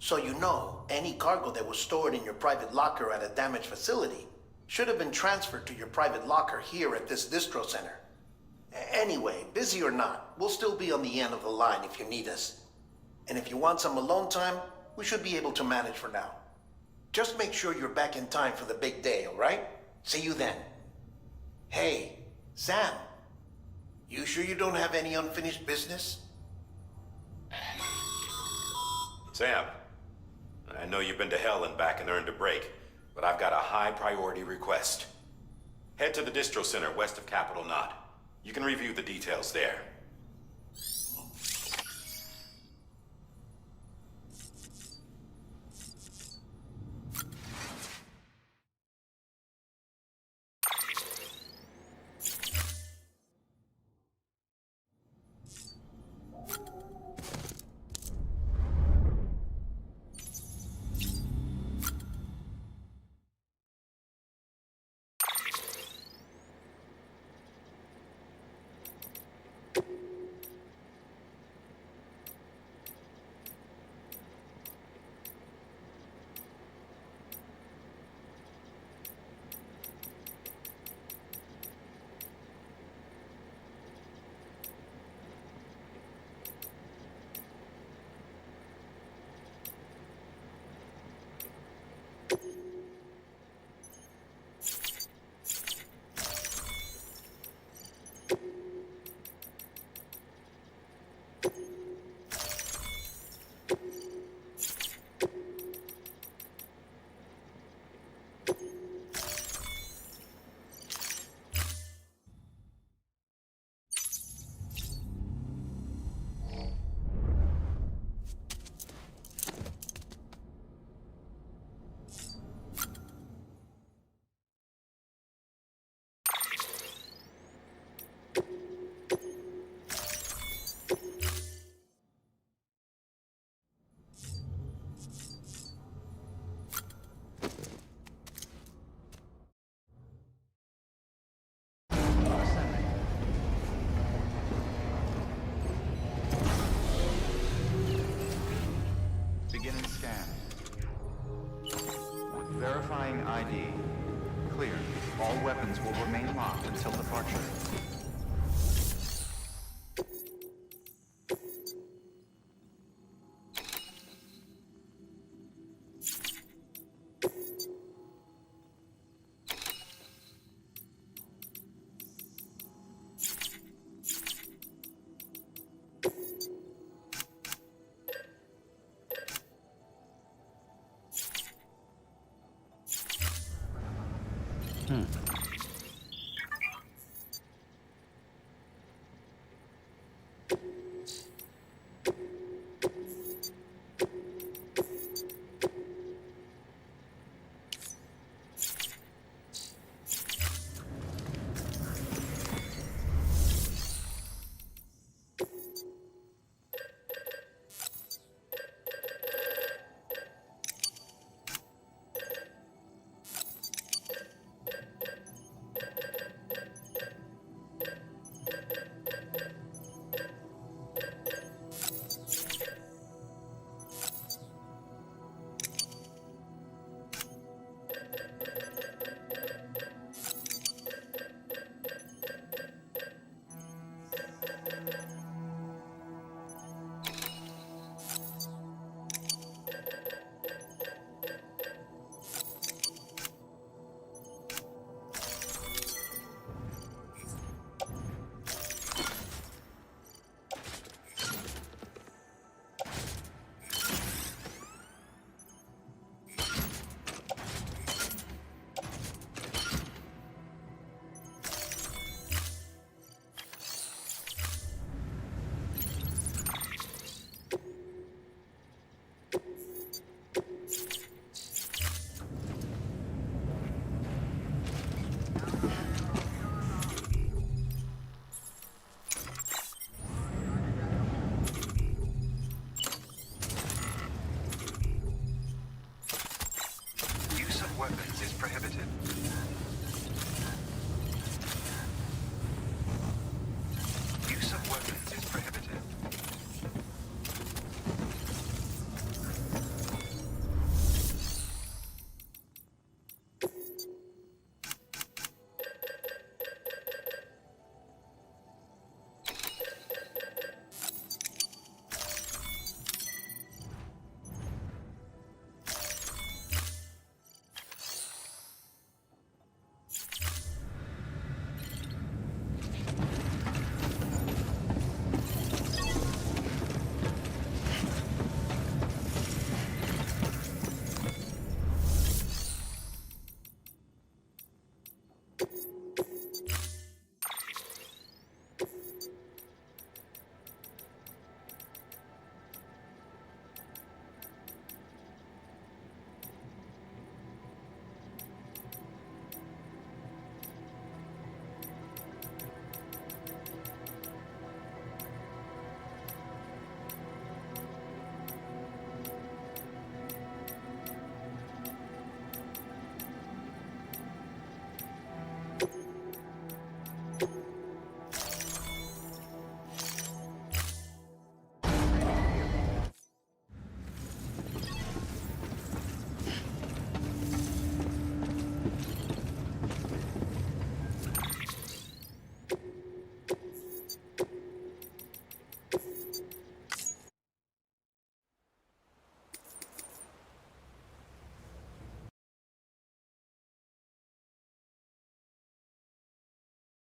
So you know, any cargo that was stored in your private locker at a damaged facility should have been transferred to your private locker here at this distro center. Anyway, busy or not, we'll still be on the end of the line if you need us. And if you want some alone time, we should be able to manage for now. Just make sure you're back in time for the big day, all right? See you then. Hey, Sam, you sure you don't have any unfinished business? Sam, I know you've been to hell and back and earned a break, but I've got a high priority request. Head to the distro center west of Capital Knot. You can review the details there. Beginning scan. Verifying ID. Clear. All weapons will remain locked until departure.